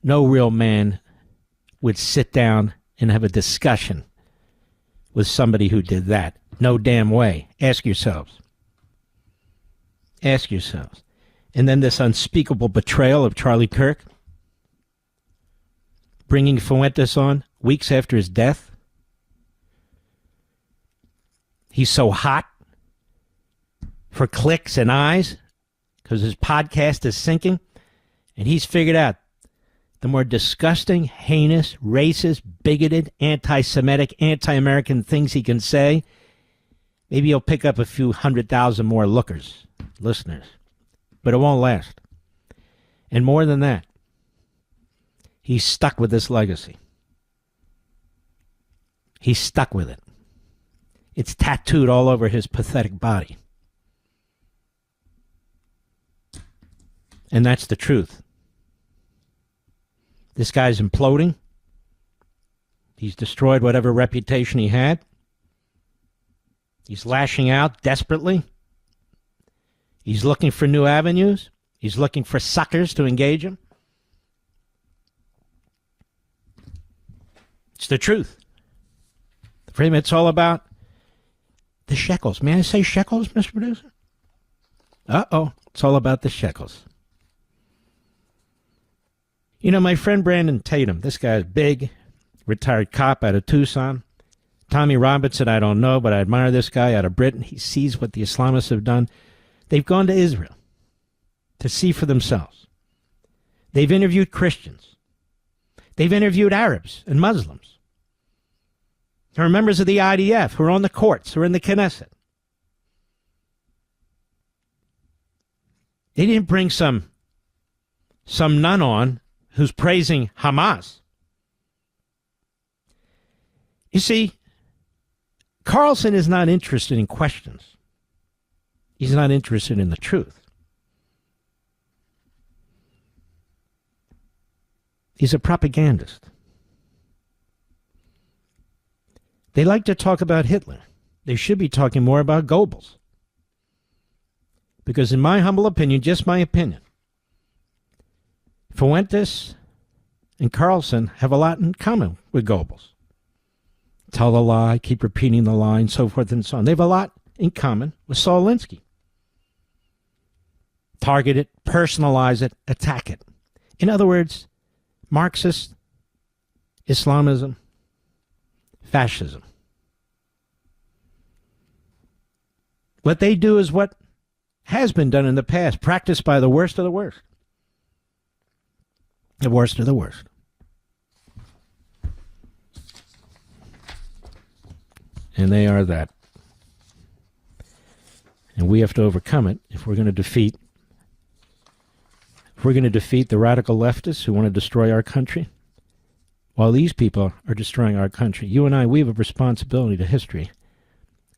real man would sit down and have a discussion with somebody who did that. No damn way. Ask yourselves. Ask yourselves. And then this unspeakable betrayal of Charlie Kirk, bringing Fuentes on weeks after his death. He's so hot for clicks and eyes because his podcast is sinking, and he's figured out the more disgusting, heinous, racist, bigoted, anti-Semitic, anti-American things he can say, maybe he'll pick up a few 100,000 more lookers, listeners. But it won't last. And more than that, he's stuck with this legacy. He's stuck with it. It's tattooed all over his pathetic body. And that's the truth. This guy's imploding. He's destroyed whatever reputation he had. He's lashing out desperately. He's looking for new avenues. He's looking for suckers to engage him. It's the truth. For him, it's all about the shekels. May I say shekels, Mr. Producer? Uh-oh. It's all about the shekels. You know, my friend Brandon Tatum, this guy's big, retired cop out of Tucson. Tommy Robinson, I don't know, but I admire this guy out of Britain. He sees what the Islamists have done. They've gone to Israel to see for themselves. They've interviewed Christians. They've interviewed Arabs and Muslims. There are members of the IDF who are on the courts, who are in the Knesset. They didn't bring some nun on who's praising Hamas. You see, Carlson is not interested in questions. He's not interested in the truth. He's a propagandist. They like to talk about Hitler. They should be talking more about Goebbels. Because in my humble opinion, just my opinion, Fuentes and Carlson have a lot in common with Goebbels. Tell the lie, keep repeating the lie, and so forth and so on. They have a lot in common with Saul Alinsky. Target it, personalize it, attack it. In other words, Marxist, Islamism, fascism. What they do is what has been done in the past, practiced by the worst of the worst. The worst of the worst. And they are that. And we have to overcome it if we're going to defeat the radical leftists who want to destroy our country. While these people are destroying our country, you and I, we have a responsibility to history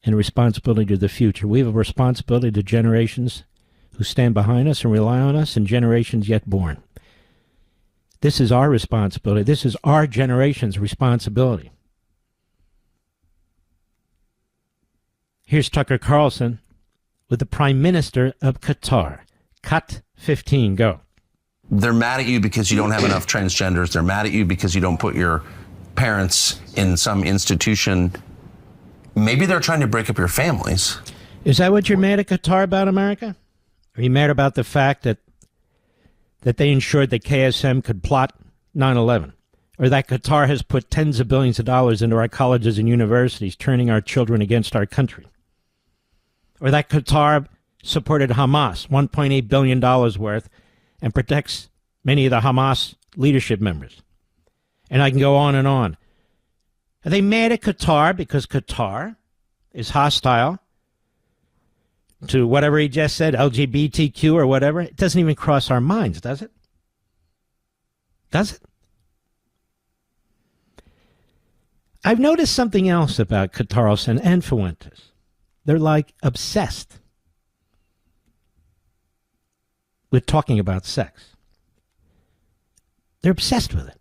and a responsibility to the future. We have a responsibility to generations who stand behind us and rely on us and generations yet born. This is our responsibility. This is our generation's responsibility Here's Tucker Carlson with the Prime Minister of Qatar. Cut 15, go. They're mad at you because you don't have enough transgenders. They're mad at you because you don't put your parents in some institution. Maybe they're trying to break up your families. Is that what you're mad at Qatar about, America? Are you mad about the fact that they ensured that KSM could plot 9/11? Or that Qatar has put tens of billions of dollars into our colleges and universities, turning our children against our country? Or that Qatar supported Hamas, $1.8 billion worth, and protects many of the Hamas leadership members? And I can go on and on. Are they mad at Qatar because Qatar is hostile to whatever he just said, LGBTQ or whatever? It doesn't even cross our minds, does it? Does it? I've noticed something else about Carlson and Fuentes. They're like obsessed with talking about sex. They're obsessed with it.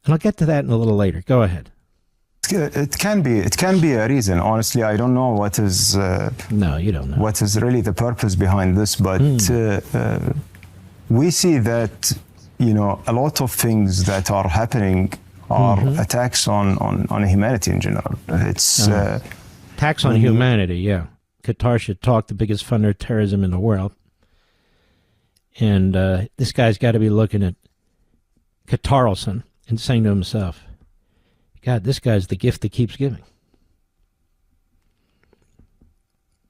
And I'll get to that in a little later. Go ahead. It can be a reason. Honestly, I don't know what is. No, you don't know what is really the purpose behind this. But we see that a lot of things that are happening are attacks on humanity in general. It's attacks on humanity. Yeah, Qatar should talk, the biggest funder of terrorism in the world, and this guy's got to be looking at Carlson and saying to himself, God, this guy's the gift that keeps giving.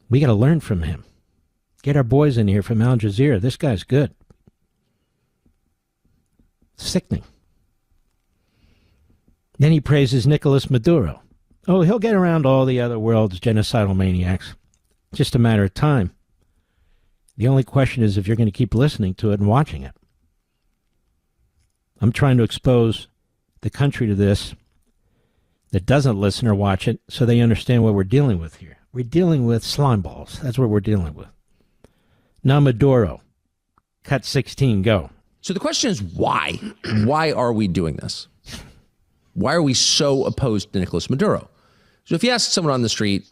We got to learn from him. Get our boys in here from Al Jazeera. This guy's good. Sickening. Then he praises Nicolas Maduro. Oh, he'll get around all the other world's genocidal maniacs. Just a matter of time. The only question is if you're going to keep listening to it and watching it. I'm trying to expose the country to this that doesn't listen or watch it so they understand what we're dealing with here. We're dealing with slime balls. That's what we're dealing with. Now Maduro. Cut 16, go. So the question is why? Why are we doing this? Why are we so opposed to Nicolas Maduro? So if you ask someone on the street,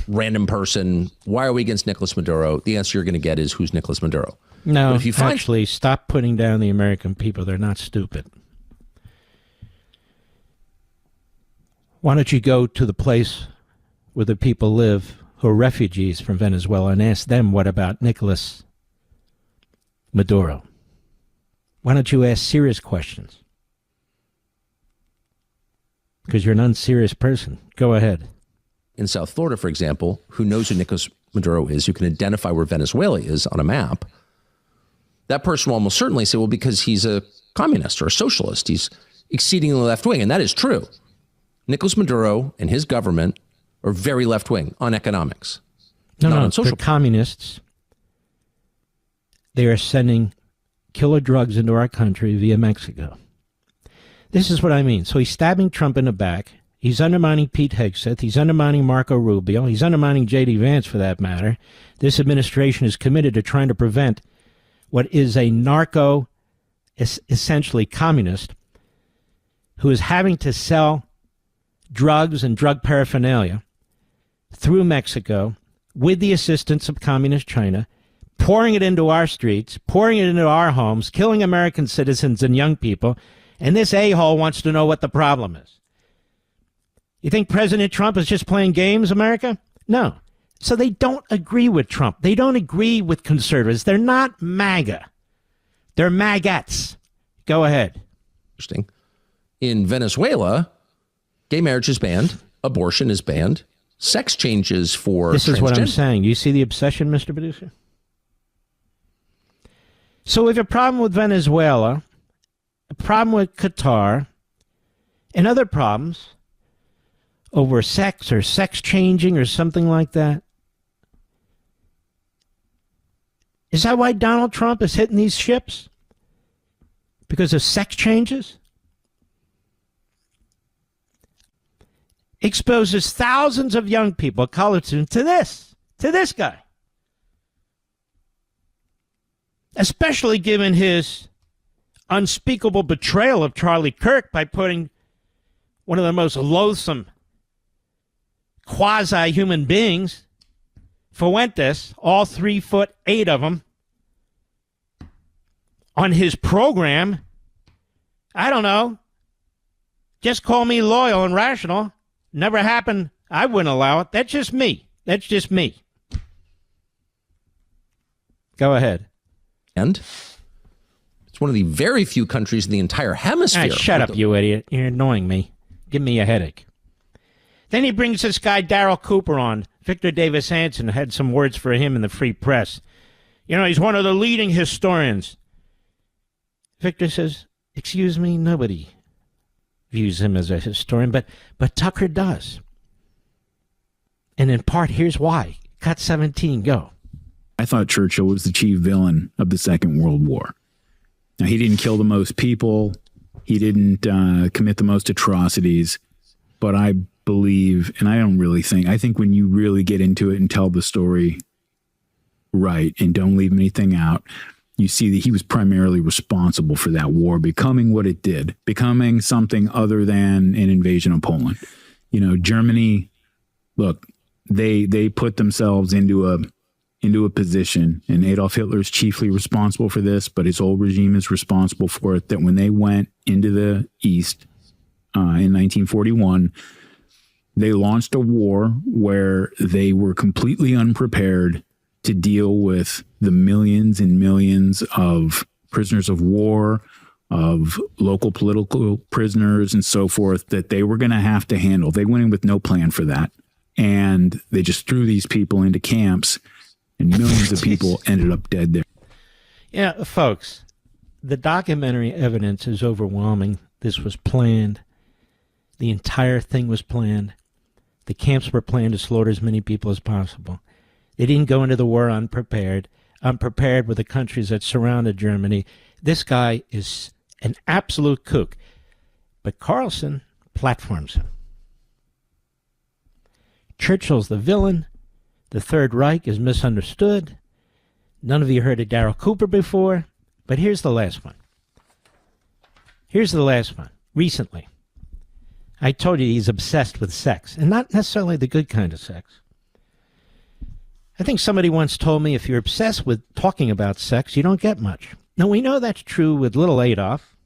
random person, why are we against Nicolas Maduro? The answer you're going to get is, who's Nicolas Maduro? No, but if you actually, stop putting down the American people. They're not stupid. Why don't you go to the place where the people live who are refugees from Venezuela and ask them, what about Nicolas Maduro? Why don't you ask serious questions? Because you're an unserious person. Go ahead. In South Florida, for example, who knows who Nicolas Maduro is, who can identify where Venezuela is on a map, that person will almost certainly say, well, because he's a communist or a socialist, he's exceedingly left-wing, and that is true. Nicolas Maduro and his government are very left-wing on economics. No, on social. They're communists. They are sending killer drugs into our country via Mexico. This is what I mean. So he's stabbing Trump in the back. He's undermining Pete Hegseth. He's undermining Marco Rubio. He's undermining J.D. Vance, for that matter. This administration is committed to trying to prevent what is a narco, essentially communist, who is having to sell drugs and drug paraphernalia through Mexico with the assistance of communist China, pouring it into our streets, pouring it into our homes, killing American citizens and young people, and this a-hole wants to know what the problem is. You think President Trump is just playing games, America? No. So they don't agree with Trump. They don't agree with conservatives. They're not MAGA. They're maggots. Go ahead. Interesting. In Venezuela, gay marriage is banned. Abortion is banned. Sex changes for This is what I'm saying. You see the obsession, Mr. Producer? So we have a problem with Venezuela, a problem with Qatar, and other problems over sex or sex changing or something like that. Is that why Donald Trump is hitting these ships? Because of sex changes? Exposes thousands of young people, Carlson, to this guy. Especially given his unspeakable betrayal of Charlie Kirk by putting one of the most loathsome quasi-human beings. Fuentes, all 3'8" of them, on his program. I don't know. Just call me loyal and rational. Never happened. I wouldn't allow it. That's just me. That's just me. Go ahead. And it's one of the very few countries in the entire hemisphere. Shut up, you idiot. You're annoying me. Give me a headache. Then he brings this guy, Darryl Cooper, on. Victor Davis Hanson had some words for him in the Free Press. You know, he's one of the leading historians. Victor says, excuse me, nobody views him as a historian, but Tucker does. And in part, here's why. Cut 17, go. I thought Churchill was the chief villain of the Second World War. Now, he didn't kill the most people. He didn't commit the most atrocities. But I believe, and I think when you really get into it and tell the story right and don't leave anything out, you see that he was primarily responsible for that war becoming what it did, becoming something other than an invasion of Poland. You know, Germany, look, they put themselves into a position, and Adolf Hitler is chiefly responsible for this, but his whole regime is responsible for it, that when they went into the East in 1941, they launched a war where they were completely unprepared to deal with the millions and millions of prisoners of war, of local political prisoners and so forth that they were going to have to handle. They went in with no plan for that. And they just threw these people into camps, and millions of people ended up dead there. Yeah, folks, the documentary evidence is overwhelming. This was planned. The entire thing was planned. The camps were planned to slaughter as many people as possible. They didn't go into the war unprepared with the countries that surrounded Germany. This guy is an absolute kook. But Carlson platforms him. Churchill's the villain. The Third Reich is misunderstood. None of you heard of Darryl Cooper before. But here's the last one. Recently, I told you he's obsessed with sex, and not necessarily the good kind of sex. I think somebody once told me if you're obsessed with talking about sex, you don't get much. Now, we know that's true with little Adolf,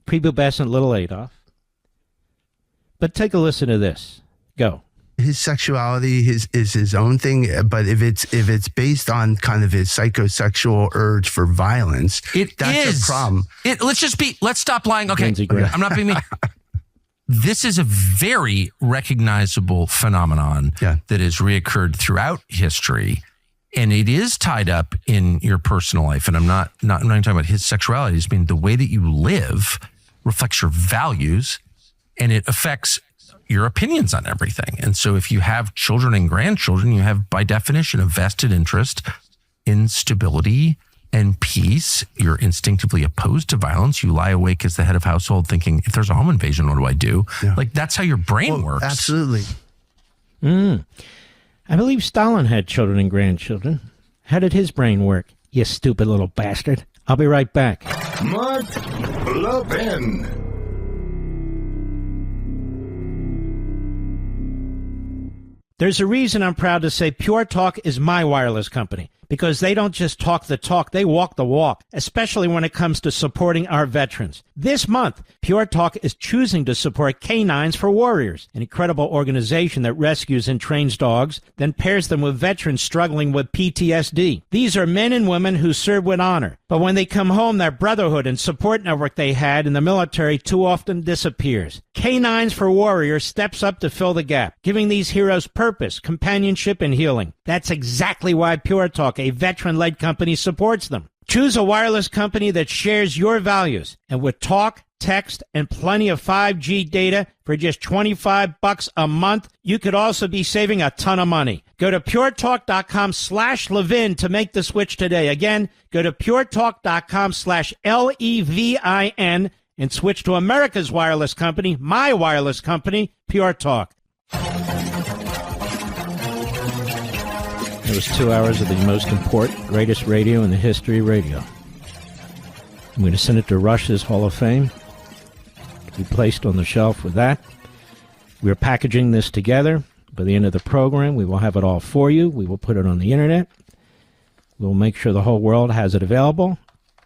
prepubescent little Adolf. But take a listen to this. Go. His sexuality is his own thing, but if it's based on kind of his psychosexual urge for violence, that's a problem. Let's stop lying. Okay, I'm not being mean. This is a very recognizable phenomenon that has reoccurred throughout history, and it is tied up in your personal life. And I'm not talking about his sexuality. It's been the way that you live reflects your values, and it affects your opinions on everything. And so if you have children and grandchildren, you have by definition a vested interest in stability and peace. You're instinctively opposed to violence. You lie awake as the head of household thinking, if there's a home invasion, what do I do? Yeah. Like, that's how your brain works. Absolutely. I believe Stalin had children and grandchildren. How did his brain work? You stupid little bastard. I'll be right back. Mark Levin. There's a reason I'm proud to say Pure Talk is my wireless company, because they don't just talk the talk, they walk the walk, especially when it comes to supporting our veterans. This month, Pure Talk is choosing to support Canines for Warriors, an incredible organization that rescues and trains dogs, then pairs them with veterans struggling with PTSD. These are men and women who serve with honor, but when they come home, that brotherhood and support network they had in the military too often disappears. Canines for Warriors steps up to fill the gap, giving these heroes purpose, companionship, and healing. That's exactly why Pure Talk, a veteran-led company, supports them. Choose a wireless company that shares your values, and with talk, text, and plenty of 5G data for just $25 a month, you could also be saving a ton of money. Go to puretalk.com/Levin to make the switch today. Again, go to puretalk.com/LEVIN and switch to America's wireless company, my wireless company, Pure Talk. It was 2 hours of the most important, greatest radio in the history of radio. I'm going to send it to Rush's Hall of Fame to be placed on the shelf with that. We're packaging this together. By the end of the program, we will have it all for you. We will put it on the internet. We'll make sure the whole world has it available,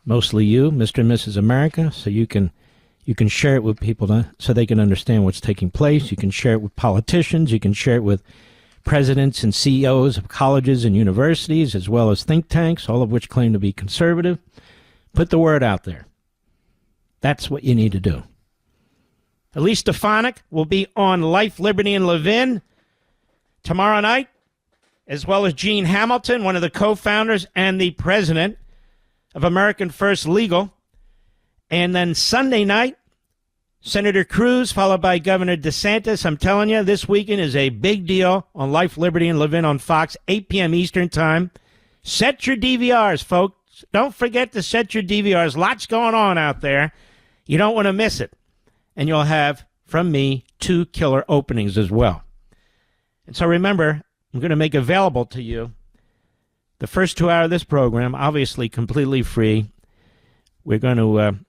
mostly you, Mr. and Mrs. America, so you can share it with people so they can understand what's taking place. You can share it with politicians. You can share it with presidents and CEOs of colleges and universities, as well as think tanks, all of which claim to be conservative. Put the word out there. That's what you need to do. Elise Stefanik will be on Life, Liberty, and Levin tomorrow night, as well as Gene Hamilton, one of the co-founders and the president of American First Legal. And then Sunday night, Senator Cruz, followed by Governor DeSantis. I'm telling you, this weekend is a big deal on Life, Liberty, and Levin on Fox, 8 p.m. Eastern Time. Set your DVRs, folks. Don't forget to set your DVRs. Lots going on out there. You don't want to miss it. And you'll have, from me, 2 killer openings as well. And so remember, I'm going to make available to you the first 2 hours of this program, obviously completely free. We're going to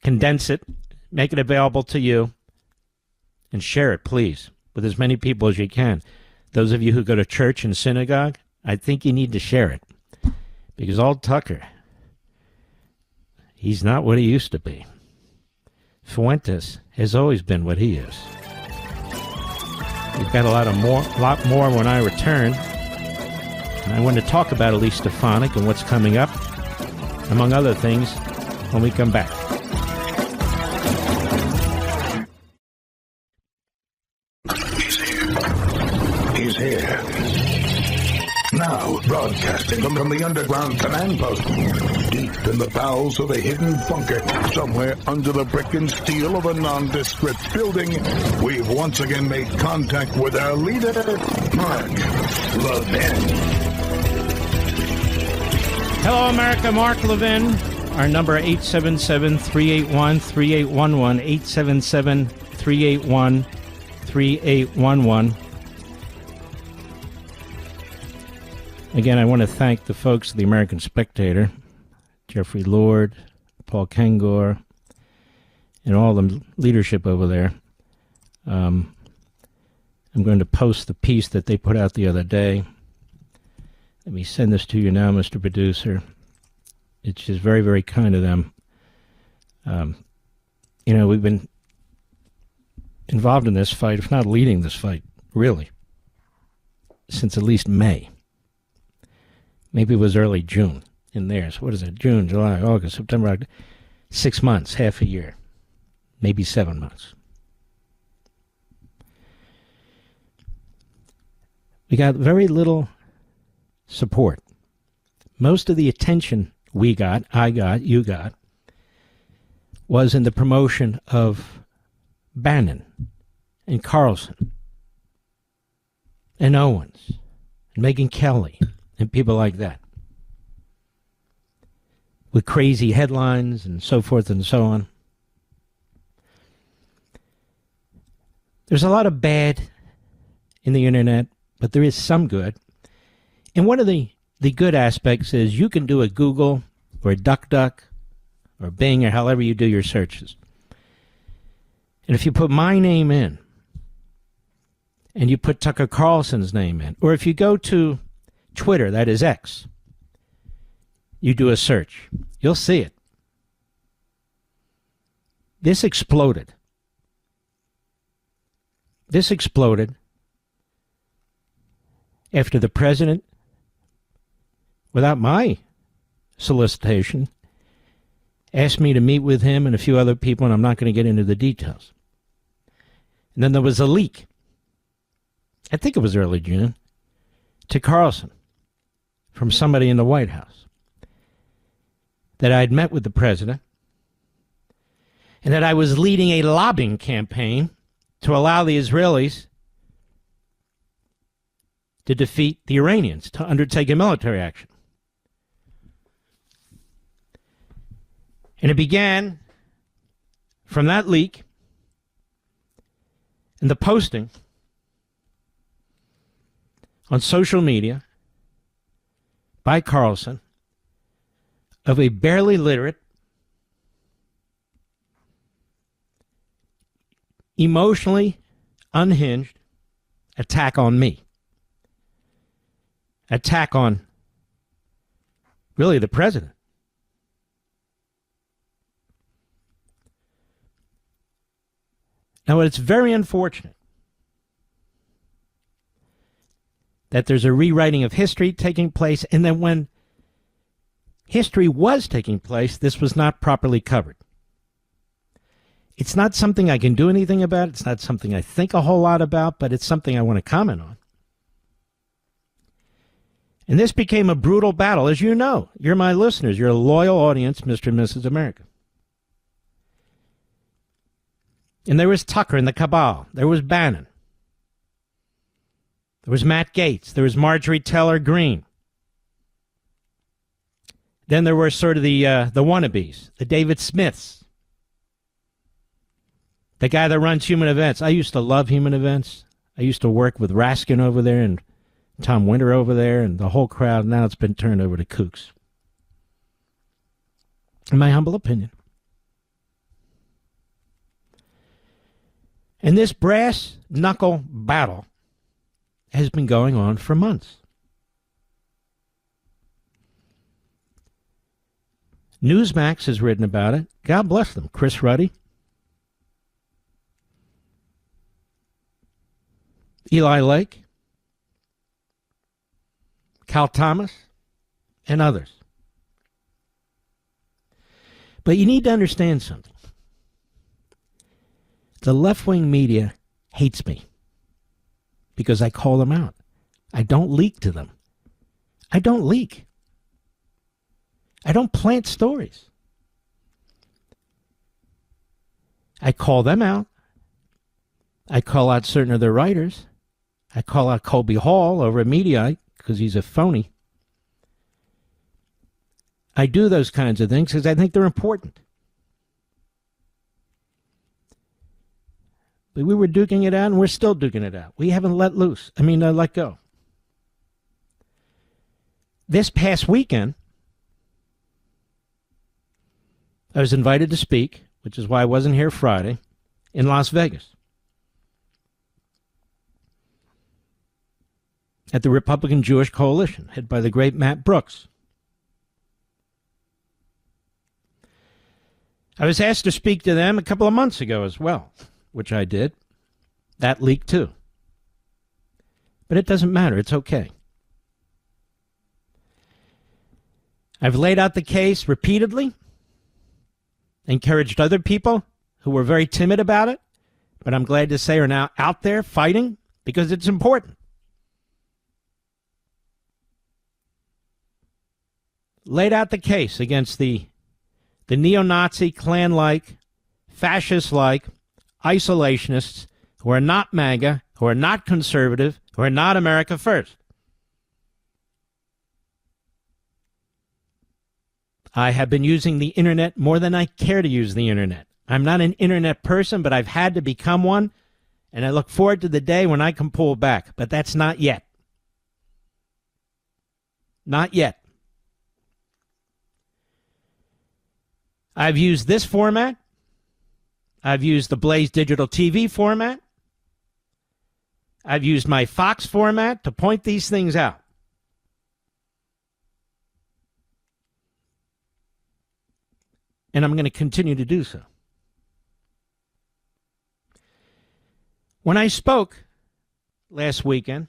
condense it, make it available to you, and share it, please, with as many people as you can. Those of you who go to church and synagogue, I think you need to share it. Because old Tucker, he's not what he used to be. Fuentes has always been what he is. We've got a lot more when I return. And I want to talk about Elise Stefanik and what's coming up, among other things, when we come back. He's here. Now, broadcasting from the underground command post, deep in the bowels of a hidden bunker, somewhere under the brick and steel of a nondescript building, we've once again made contact with our leader, Mark Levin. Hello, America. Mark Levin. Our number, 877-381-3811, 877-381-3811. Again, I want to thank the folks of the American Spectator, Jeffrey Lord, Paul Kengor, and all the leadership over there. I'm going to post the piece that they put out the other day. Let me send this to you now, Mr. Producer. It's just very, very kind of them. We've been involved in this fight, if not leading this fight, really, since at least May. Maybe it was early June in there. So what is it? June, July, August, September, October. 6 months, half a year. Maybe 7 months. We got very little support. Most of the attention we got, I got, you got, was in the promotion of Bannon and Carlson and Owens and Megyn Kelly and people like that, with crazy headlines and so forth and so on. There's a lot of bad in the internet, but there is some good. And one of the good aspects is you can do a Google or a DuckDuck or Bing or however you do your searches. And if you put my name in and you put Tucker Carlson's name in, or if you go to Twitter, that is X, you do a search, you'll see it. This exploded. This exploded after the president, without my solicitation, asked me to meet with him and a few other people, and I'm not going to get into the details. And then there was a leak, I think it was early June, to Carlson from somebody in the White House, that I'd met with the president and that I was leading a lobbying campaign to allow the Israelis to defeat the Iranians, to undertake a military action. And it began from that leak and the posting on social media by Carlson of a barely literate, emotionally unhinged attack on me. Attack on, really, the president. Now, it's very unfortunate that there's a rewriting of history taking place, and that when history was taking place, this was not properly covered. It's not something I can do anything about. It's not something I think a whole lot about, but it's something I want to comment on. And this became a brutal battle. As you know, you're my listeners. You're a loyal audience, Mr. and Mrs. America. And there was Tucker and the cabal. There was Bannon. There was Matt Gaetz. There was Marjorie Taylor Greene. Then there were sort of the wannabes, the David Smiths. The guy that runs Human Events. I used to love Human Events. I used to work with Raskin over there and Tom Winter over there and the whole crowd. Now it's been turned over to kooks. In my humble opinion. And this brass knuckle battle has been going on for months. Newsmax has written about it. God bless them. Chris Ruddy, Eli Lake, Cal Thomas, and others. But you need to understand something. The left-wing media hates me because I call them out. I don't leak to them. I don't leak. I don't plant stories. I call them out. I call out certain of their writers. I call out Colby Hall over at Mediaite because he's a phony. I do those kinds of things because I think they're important. But we were duking it out, and we're still duking it out. We haven't let go. This past weekend, I was invited to speak, which is why I wasn't here Friday, in Las Vegas at the Republican Jewish Coalition, headed by the great Matt Brooks. I was asked to speak to them a couple of months ago as well, which I did. That leaked too. But it doesn't matter. It's okay. I've laid out the case repeatedly, encouraged other people who were very timid about it, but I'm glad to say are now out there fighting because it's important. Laid out the case against the neo-Nazi, Klan-like, fascist-like, isolationists who are not MAGA, who are not conservative, who are not America First. I have been using the internet more than I care to use the internet. I'm not an internet person, but I've had to become one, and I look forward to the day when I can pull back, but that's not yet. Not yet. I've used this format. I've used the Blaze Digital TV format. I've used my Fox format to point these things out. And I'm going to continue to do so. When I spoke last weekend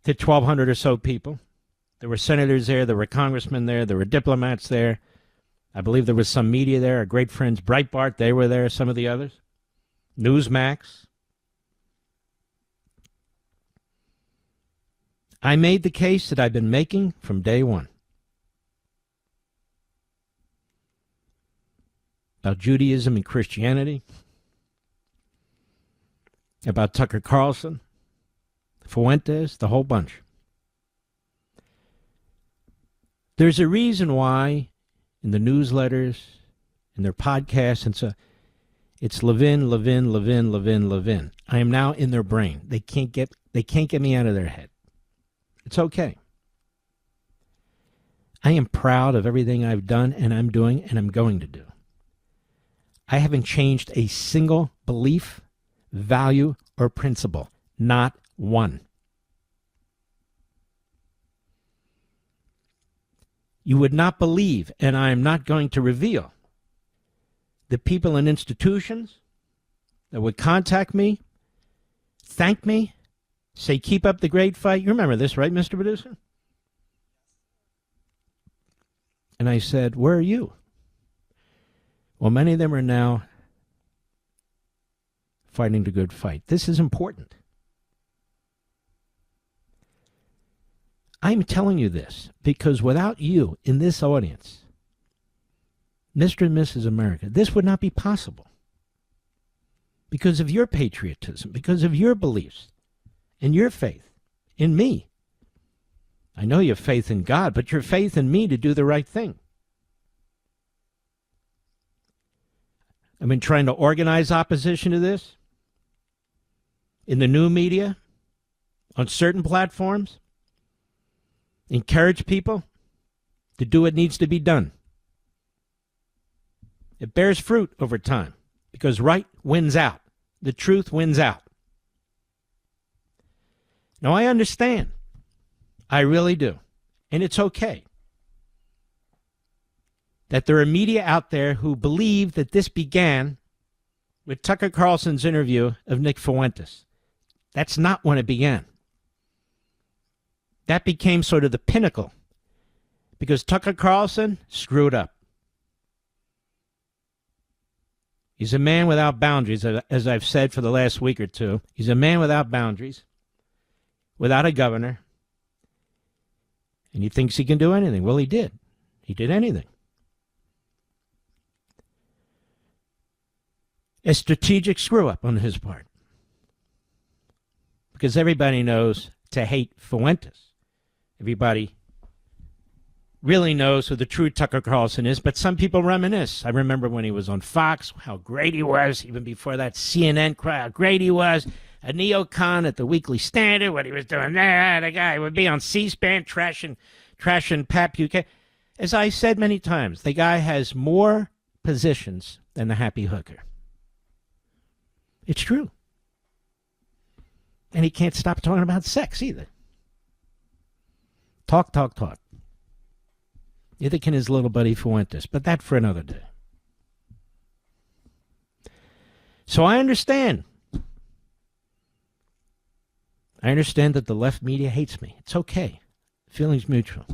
to 1,200 or so people, there were senators there, there were congressmen there were diplomats there. I believe there was some media there, our great friends Breitbart, they were there, some of the others. Newsmax. I made the case that I've been making from day one. About Judaism and Christianity. About Tucker Carlson. Fuentes, the whole bunch. There's a reason why in the newsletters, in their podcasts, and so it's Levin, Levin, Levin, Levin, Levin. I am now in their brain. They can't get me out of their head. It's okay. I am proud of everything I've done and I'm doing and I'm going to do. I haven't changed a single belief, value, or principle. Not one. You would not believe, and I am not going to reveal, the people in institutions that would contact me, thank me, say, keep up the great fight. You remember this, right, Mr. Producer? And I said, where are you? Well, many of them are now fighting the good fight. This is important. I'm telling you this because without you in this audience, Mr. and Mrs. America, this would not be possible. Because of your patriotism, because of your beliefs, and your faith in me. I know you have faith in God, but your faith in me to do the right thing. I've been trying to organize opposition to this in the new media, on certain platforms, encourage people to do what needs to be done. It bears fruit over time because right wins out. The truth wins out. Now, I understand. I really do. And it's okay that there are media out there who believe that this began with Tucker Carlson's interview of Nick Fuentes. That's not when it began. That became sort of the pinnacle because Tucker Carlson screwed up. He's a man without boundaries, as I've said for the last week or two. He's a man without boundaries, without a governor, and he thinks he can do anything. Well, he did. He did anything. A strategic screw-up on his part. Because everybody knows to hate Fuentes. Everybody really knows who the true Tucker Carlson is, but some people reminisce. I remember when he was on Fox, how great he was, even before that CNN crowd, how great he was. A neocon at the Weekly Standard, what he was doing there, the guy would be on C-SPAN trashing Pat Buchanan. As I said many times, the guy has more positions than the happy hooker. It's true. And he can't stop talking about sex either. Talk. Neither can his little buddy Fuentes, but that for another day. So I understand. I understand that the left media hates me. It's okay. Feelings mutual.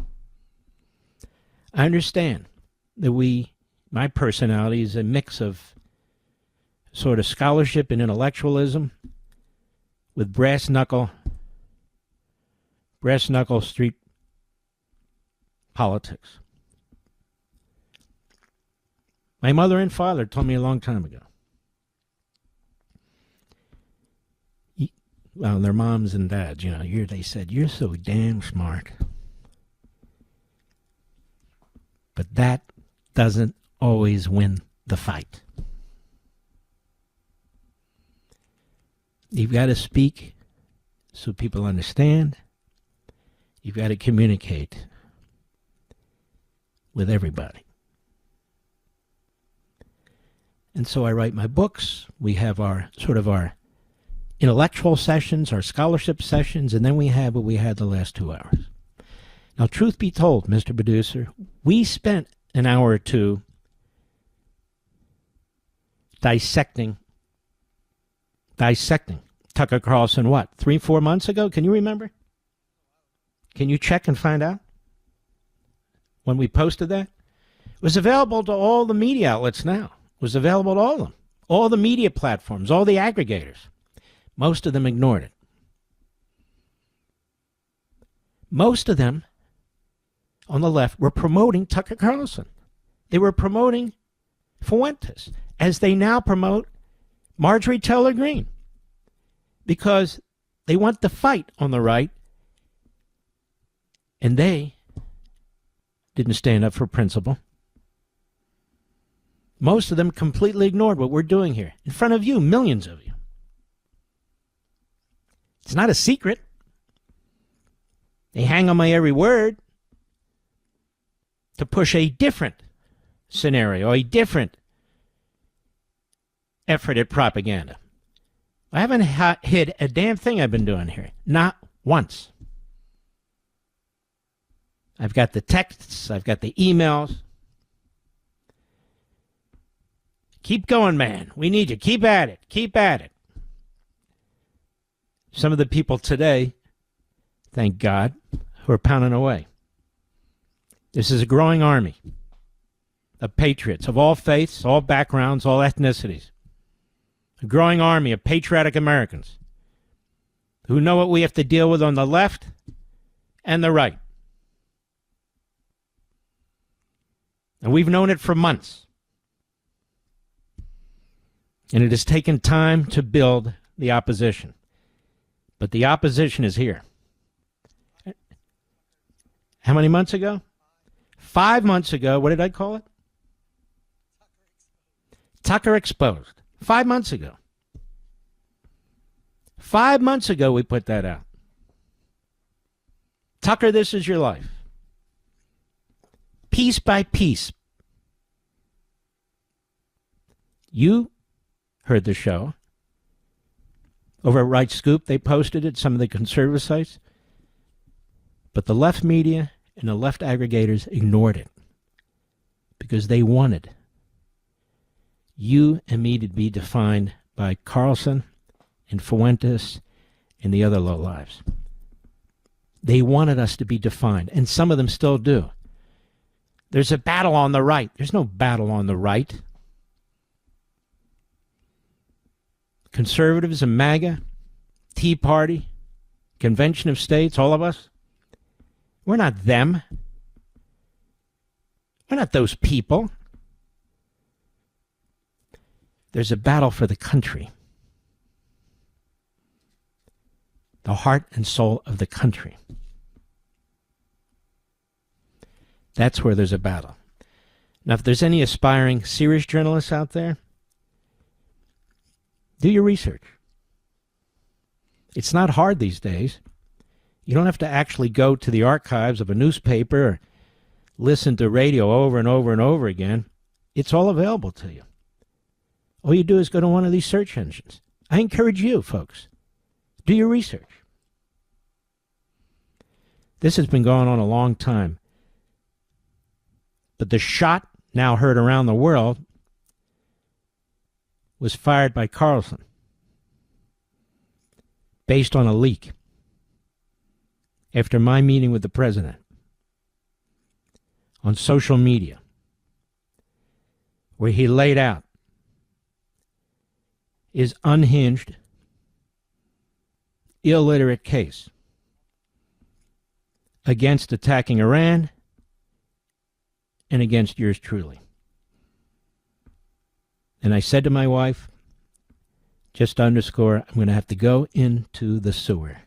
I understand that my personality is a mix of sort of scholarship and intellectualism with brass knuckle street politics. My mother and father told me a long time ago. Well, their moms and dads, they said, you're so damn smart. But that doesn't always win the fight. You've got to speak so people understand. You've got to communicate with everybody. And so I write my books. We have our intellectual sessions, our scholarship sessions, and then we have what we had the last 2 hours. Now, truth be told, Mr. Producer, we spent an hour or two dissecting Tucker Carlson, 3-4 months ago? Can you remember? Can you check and find out when we posted that? It was available to all the media outlets now. It was available to all of them, all the media platforms, all the aggregators. Most of them ignored it. Most of them on the left were promoting Tucker Carlson. They were promoting Fuentes, as they now promote Marjorie Taylor Greene, because they want the fight on the right, and they didn't stand up for principle. Most of them completely ignored what we're doing here in front of you, millions of you. It's not a secret. They hang on my every word to push a different scenario, a different effort at propaganda. I haven't hid a damn thing I've been doing here. Not once. I've got the texts. I've got the emails. Keep going, man. We need you. Keep at it. Keep at it. Some of the people today, thank God, who are pounding away. This is a growing army of patriots of all faiths, all backgrounds, all ethnicities. A growing army of patriotic Americans who know what we have to deal with on the left and the right. And we've known it for months. And it has taken time to build the opposition. But the opposition is here. How many months ago? 5 months ago. What did I call it? Tucker Exposed. 5 months ago. 5 months ago we put that out. Tucker, this is your life. Piece by piece. You heard the show. Over at Right Scoop, they posted it, some of the conservative sites. But the left media and the left aggregators ignored it because they wanted you and me to be defined by Carlson and Fuentes and the other lowlives. They wanted us to be defined, and some of them still do. There's a battle on the right. There's no battle on the right. Conservatives and MAGA, Tea Party, Convention of States, all of us, we're not them. We're not those people. There's a battle for the country. The heart and soul of the country. That's where there's a battle. Now, if there's any aspiring serious journalists out there, do your research. It's not hard these days. You don't have to actually go to the archives of a newspaper or listen to radio over and over and over again. It's all available to you. All you do is go to one of these search engines. I encourage you, folks, do your research. This has been going on a long time. But the shot now heard around the world was fired by Carlson based on a leak after my meeting with the president on social media, where he laid out his unhinged, illiterate case against attacking Iran and against yours truly. And I said to my wife, just to underscore, I'm going to have to go into the sewer.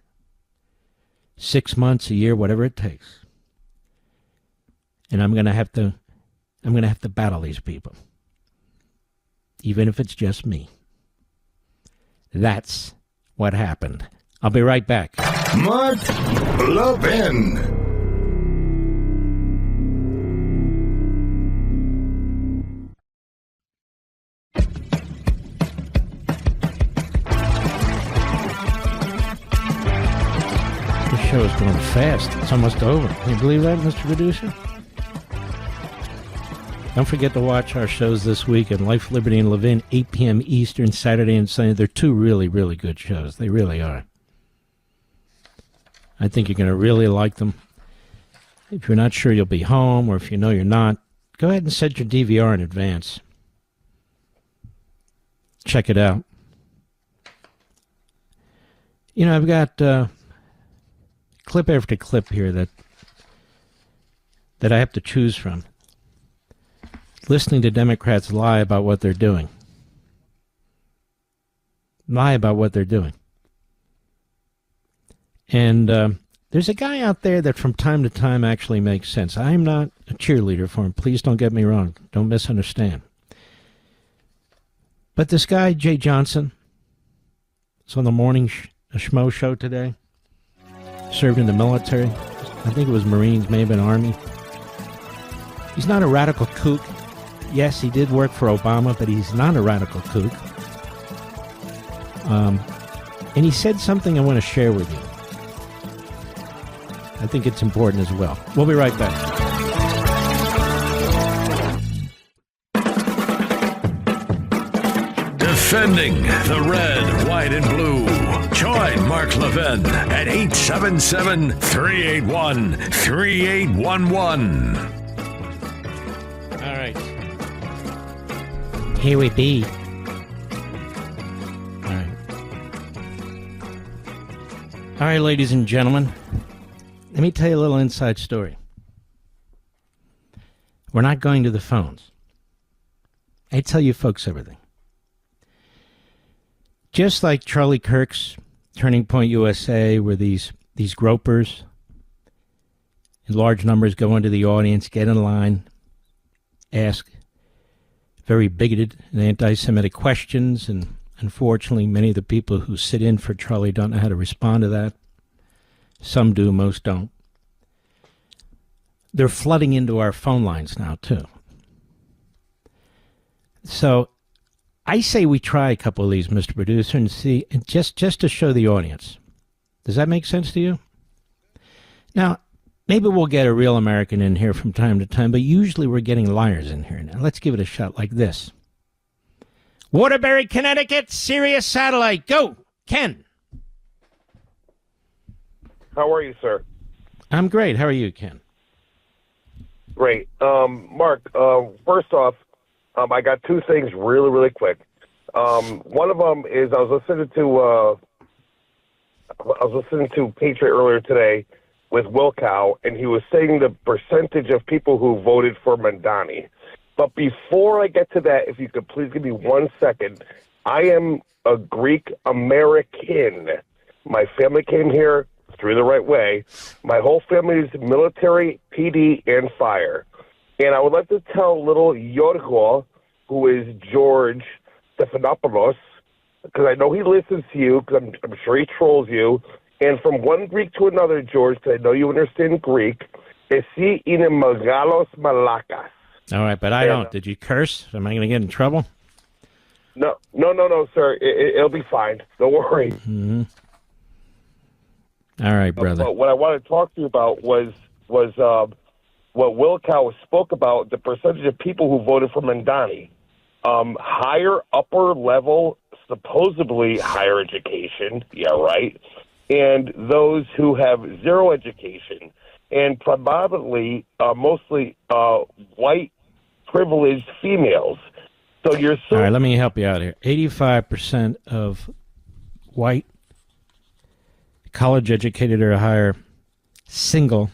6 months, a year, whatever it takes. And I'm going to have to battle these people. Even if it's just me. That's what happened. I'll be right back. Mark Levin. This show is going fast. It's almost over. Can you believe that, Mr. Producer? Don't forget to watch our shows this week at Life, Liberty, and Levin, 8 p.m. Eastern, Saturday and Sunday. They're two really, really good shows. They really are. I think you're going to really like them. If you're not sure you'll be home, or if you know you're not, go ahead and set your DVR in advance. Check it out. You know, I've got clip after clip here that I have to choose from. Listening to Democrats lie about what they're doing. Lie about what they're doing. And there's a guy out there that from time to time actually makes sense. I'm not a cheerleader for him. Please don't get me wrong. Don't misunderstand. But this guy, Jay Johnson, is on the morning Schmo show today. Served in the military. I think it was Marines, maybe an Army. He's not a radical kook. Yes, he did work for Obama, but he's not a radical kook. And he said something I want to share with you. I think it's important as well. We'll be right back. Defending the red, white, and blue. Join Mark Levin at 877-381-3811. All right. Here we be. All right, ladies and gentlemen, let me tell you a little inside story. We're not going to the phones. I tell you folks everything. Just like Charlie Kirk's Turning Point USA, where these gropers in large numbers go into the audience, get in line, ask very bigoted and anti-Semitic questions, and unfortunately, many of the people who sit in for Charlie don't know how to respond to that. Some do, most don't. They're flooding into our phone lines now, too. So I say we try a couple of these, Mr. Producer, and see, and just to show the audience. Does that make sense to you? Now, maybe we'll get a real American in here from time to time, but usually we're getting liars in here. Now, let's give it a shot like this. Waterbury, Connecticut, Sirius Satellite. Go, Ken. How are you, sir? I'm great. How are you, Ken? Great. Mark, first off, I got two things really, really quick. One of them is I was listening to Patriot earlier today with Wilkow, and he was saying the percentage of people who voted for Mandani. But before I get to that, if you could please give me 1 second, I am a Greek American. My family came here through the right way. My whole family is military, PD, and fire. And I would like to tell little Yorgo, who is George Stephanopoulos, because I know he listens to you, because I'm sure he trolls you. And from one Greek to another, George, because I know you understand Greek, esi είναι megalos malakas. All right, but I don't. Did you curse? Am I going to get in trouble? No, sir. It'll be fine. Don't worry. Mm-hmm. All right, brother. But what I wanted to talk to you about was what Wilkow spoke about, the percentage of people who voted for Mandani. Higher upper level, supposedly higher education, yeah, right, and those who have zero education, and probably mostly white privileged females. So you're all right, let me help you out here. 85% of white, college-educated or higher, single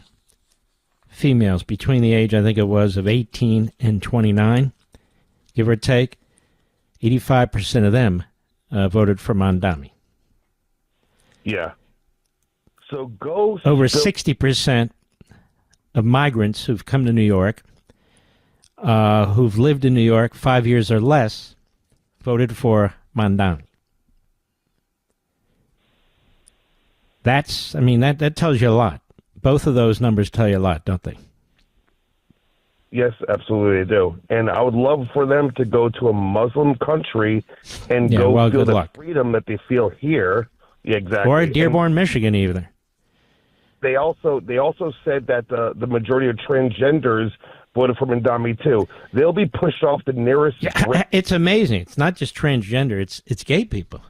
females between the age, I think it was, of 18 and 29, give or take, 85% of them voted for Mandani. Yeah. So go... Over 60% of migrants who've come to New York, who've lived in New York 5 years or less, voted for Mandani. That tells you a lot. Both of those numbers tell you a lot, don't they? Yes, absolutely, they do. And I would love for them to go to a Muslim country and feel the luck. freedom that they feel here. Yeah, exactly. Or Dearborn, Michigan, either. They also said that the majority of transgenders voted for Mandami too. They'll be pushed off the nearest. Yeah, it's amazing. It's not just transgender. It's gay people.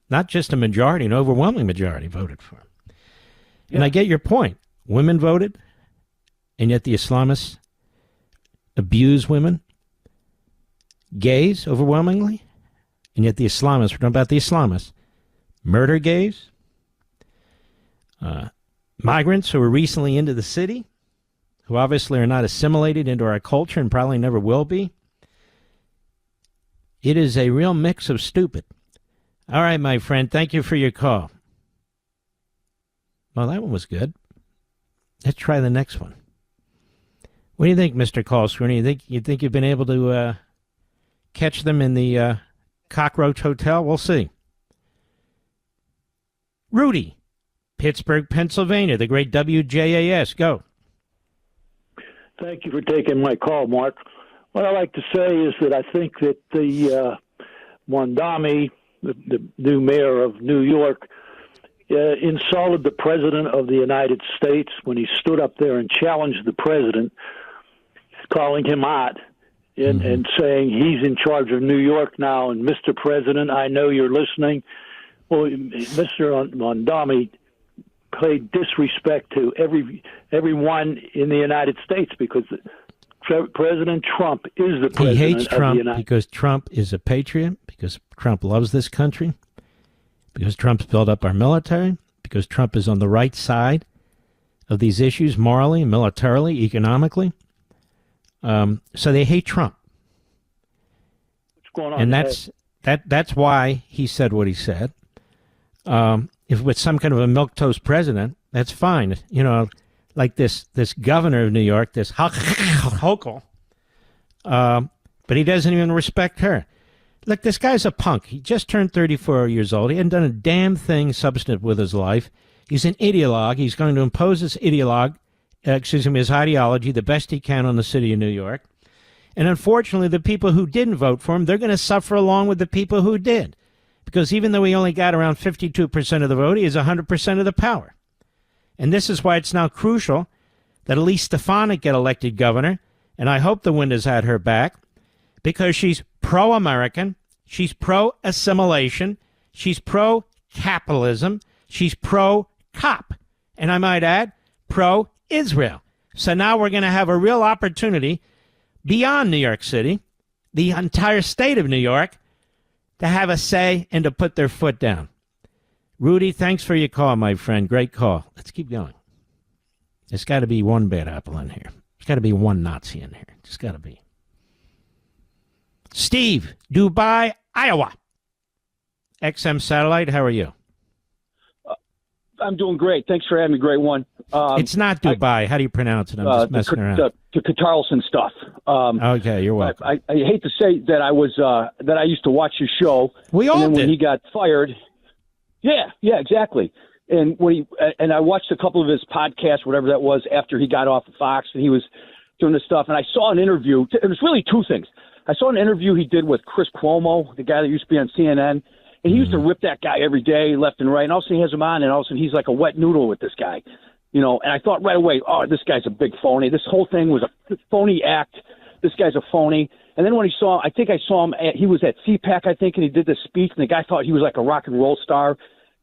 Not just a majority, an overwhelming majority voted for him. Yeah. And I get your point. Women voted, and yet the Islamists abuse women. Gays, overwhelmingly, and yet the Islamists, we're talking about the Islamists, murder gays. Migrants who were recently into the city, who obviously are not assimilated into our culture and probably never will be. It is a real mix of stupid. All right, my friend, thank you for your call. Well, that one was good. Let's try the next one. What do you think, Mr. Call Screener? You think you've been able to catch them in the Cockroach Hotel? We'll see. Rudy, Pittsburgh, Pennsylvania, the great WJAS. Go. Thank you for taking my call, Mark. What I like to say is that I think that the Mondami the new mayor of New York, insulted the president of the United States when he stood up there and challenged the president, calling him out and saying he's in charge of New York now. And Mr. President, I know you're listening. Well, Mr. Mondami paid disrespect to everyone in the United States because President Trump is the president. He hates Trump of the because Trump is a patriot, because Trump loves this country, because Trump's built up our military, because Trump is on the right side of these issues morally, militarily, economically. So they hate Trump. What's going on? And that's why he said what he said. If with some kind of a milquetoast president, that's fine. You know, like this governor of New York, this Hochul, but he doesn't even respect her. Look, this guy's a punk. He just turned 34 years old. He hasn't done a damn thing substantive with his life. He's an ideologue. He's going to impose his his ideology the best he can on the city of New York. And unfortunately, the people who didn't vote for him, they're going to suffer along with the people who did. Because even though he only got around 52% of the vote, he has 100% of the power. And this is why it's now crucial that Elise Stefanik get elected governor. And I hope the wind has had her back, because she's pro-American, she's pro-assimilation, she's pro-capitalism, she's pro-cop, and I might add, pro-Israel. So now we're going to have a real opportunity beyond New York City, the entire state of New York, to have a say and to put their foot down. Rudy, thanks for your call, my friend. Great call. Let's keep going. There's got to be one bad apple in here. There's got to be one Nazi in here. Just got to be. Steve, Dubai, Iowa. XM Satellite, how are you? I'm doing great. Thanks for having me. Great one. It's not Dubai. How do you pronounce it? I'm just messing around. The Carlson stuff. Okay, you're welcome. I hate to say that I used to watch your show. We all and then did. When he got fired. Yeah, exactly. And I watched a couple of his podcasts, whatever that was, after he got off of Fox, and he was doing this stuff. And I saw an interview. It was really two things. I saw an interview he did with Chris Cuomo, the guy that used to be on CNN, and he used to rip that guy every day, left and right. And all of a sudden he has him on, and all of a sudden he's like a wet noodle with this guy, And I thought right away, oh, this guy's a big phony. This whole thing was a phony act. This guy's a phony. And then when I think I saw him he was at CPAC, I think, and he did this speech, and the guy thought he was like a rock and roll star.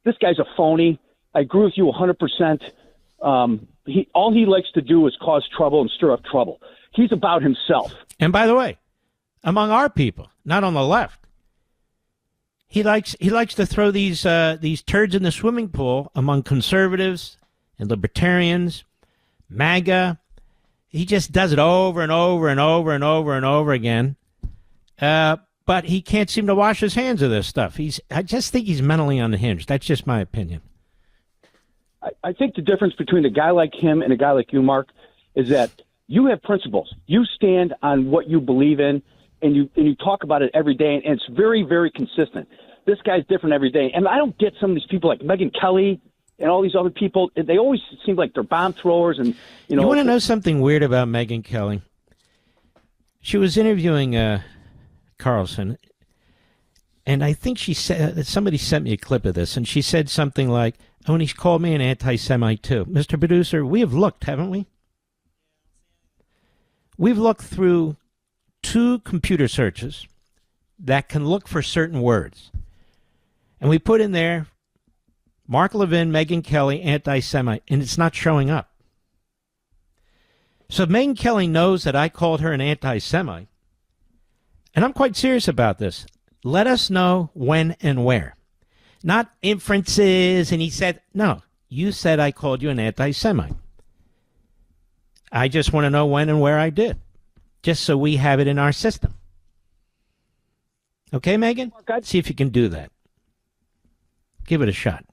This guy's a phony. I agree with you 100%. All he likes to do is cause trouble and stir up trouble. He's about himself. And by the way, among our people, not on the left, he likes to throw these turds in the swimming pool among conservatives and libertarians, MAGA. He just does it over and over and over and over and over again. But he can't seem to wash his hands of this stuff. I just think he's mentally unhinged. That's just my opinion. I think the difference between a guy like him and a guy like you, Mark, is that you have principles. You stand on what you believe in, and you talk about it every day, and it's very, very consistent. This guy's different every day. And I don't get some of these people like Megyn Kelly and all these other people. They always seem like they're bomb throwers. And you want to know something weird about Megyn Kelly? She was interviewing Carlson, and I think she said, somebody sent me a clip of this, and she said something like, oh, and he called me an anti-Semite too. Mr. Producer, we have looked, haven't we? We've looked through 2 computer searches that can look for certain words. And we put in there, Mark Levin, Megyn Kelly, anti-Semite, and it's not showing up. So Megyn Kelly knows that I called her an anti-Semite, and I'm quite serious about this. Let us know when and where. Not inferences, and he said, no, you said I called you an anti-Semite. I just want to know when and where I did, just so we have it in our system. Okay, Megan? See if you can do that. Give it a shot.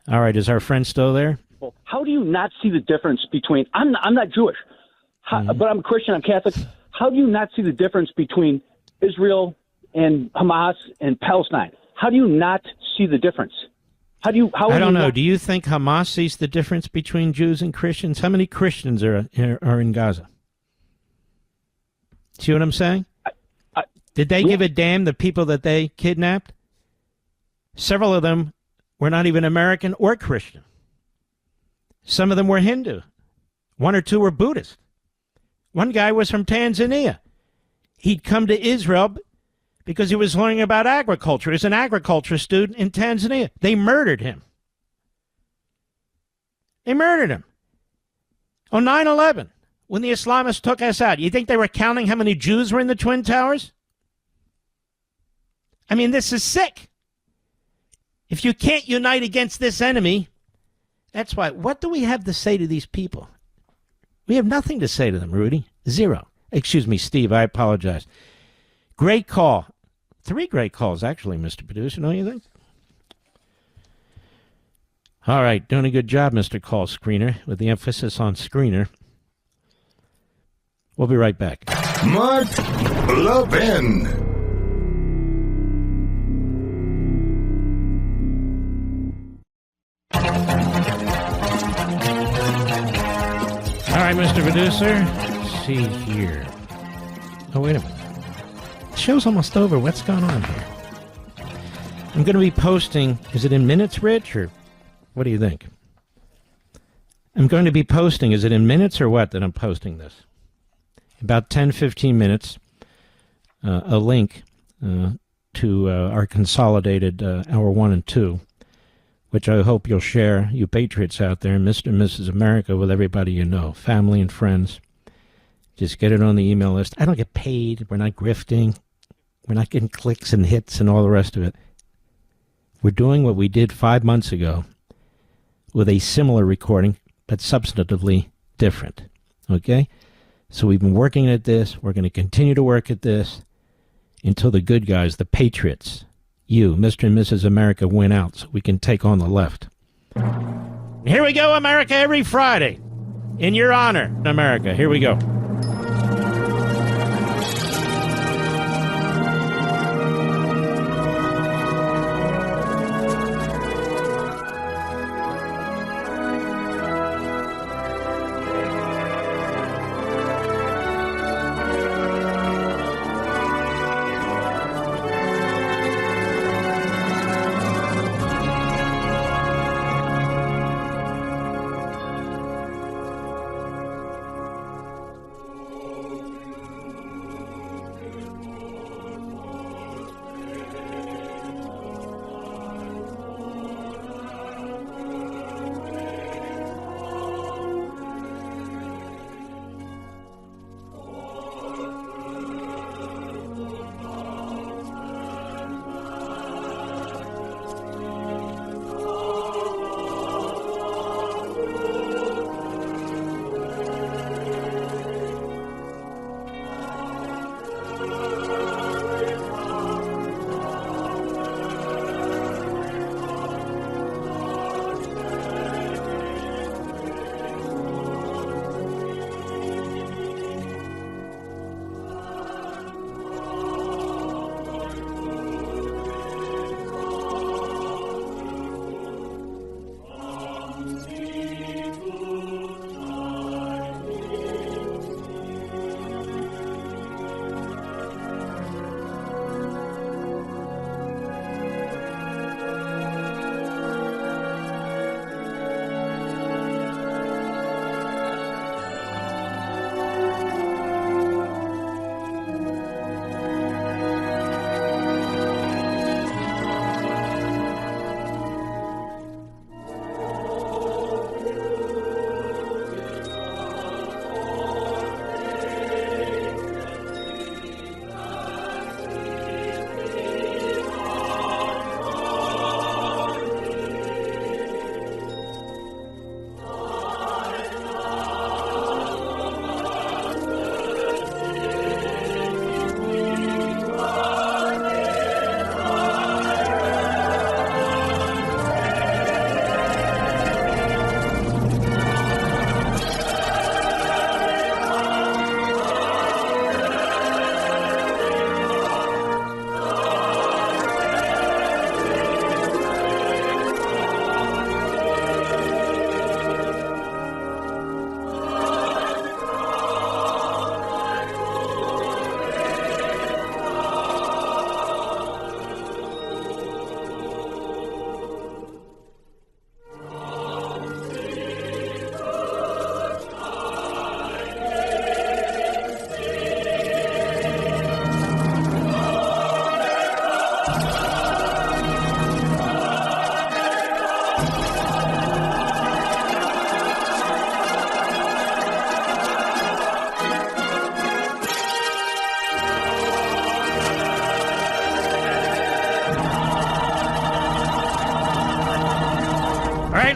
All right, is our friend still there? How do you not see the difference between I'm not Jewish, but I'm Christian, I'm Catholic. How do you not see the difference between Israel and Hamas and Palestine? How do you not see the difference? I don't know. Do you think Hamas sees the difference between Jews and Christians? How many Christians are in Gaza? See what I'm saying? Did they give a damn the people that they kidnapped? Several of them were not even American or Christian. Some of them were Hindu. One or two were Buddhist. One guy was from Tanzania. He'd come to Israel because he was learning about agriculture. He was an agriculture student in Tanzania. They murdered him. They murdered him. On 9/11, when the Islamists took us out, you think they were counting how many Jews were in the Twin Towers? I mean, this is sick. If you can't unite against this enemy, that's why. What do we have to say to these people? We have nothing to say to them, Rudy. Zero. Excuse me, Steve, I apologize. Great call. 3 great calls, actually, Mr. Producer, don't you think? All right, doing a good job, Mr. Call Screener, with the emphasis on screener. We'll be right back. Mark Levin. All right, Mr. Producer. Let's see here. Oh, wait a minute. The show's almost over. What's going on here? I'm going to be posting. Is it in minutes, Rich, or what do you think? I'm going to be posting. Is it in minutes or what that I'm posting this? About 10, 15 minutes. A link to our consolidated Hour 1 and 2, which I hope you'll share, you patriots out there, Mr. and Mrs. America, with everybody you know, family and friends. Just get it on the email list. I don't get paid. We're not grifting. We're not getting clicks and hits and all the rest of it. We're doing what we did 5 months ago with a similar recording, but substantively different. Okay? So we've been working at this. We're going to continue to work at this until the good guys, the patriots, you, Mr. and Mrs. America, win out so we can take on the left. Here we go, America, every Friday. In your honor, America. Here we go.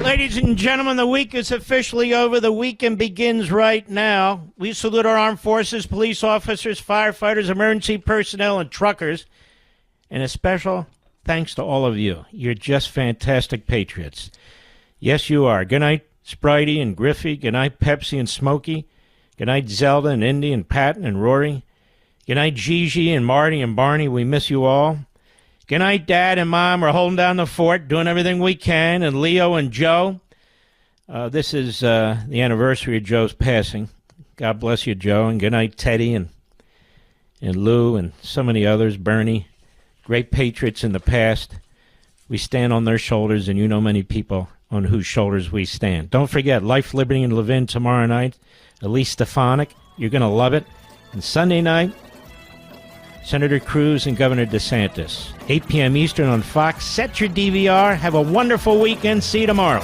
right, ladies and gentlemen, the week is officially over. The weekend begins right now. We salute our armed forces, police officers, firefighters, emergency personnel, and truckers. And a special thanks to all of you. You're just fantastic patriots. Yes, you are. Good night, Spritey and Griffey. Good night, Pepsi and Smokey. Good night, Zelda and Indy and Patton and Rory. Good night, Gigi and Marty and Barney. We miss you all. Good night, Dad and Mom. We're holding down the fort, doing everything we can. And Leo and Joe. This is the anniversary of Joe's passing. God bless you, Joe. And good night, Teddy and Lou and so many others. Bernie. Great patriots in the past. We stand on their shoulders, and you know many people on whose shoulders we stand. Don't forget, Life, Liberty, and Levin tomorrow night. Elise Stefanik. You're going to love it. And Sunday night, Senator Cruz and Governor DeSantis. 8 p.m. Eastern on Fox. Set your DVR. Have a wonderful weekend. See you tomorrow.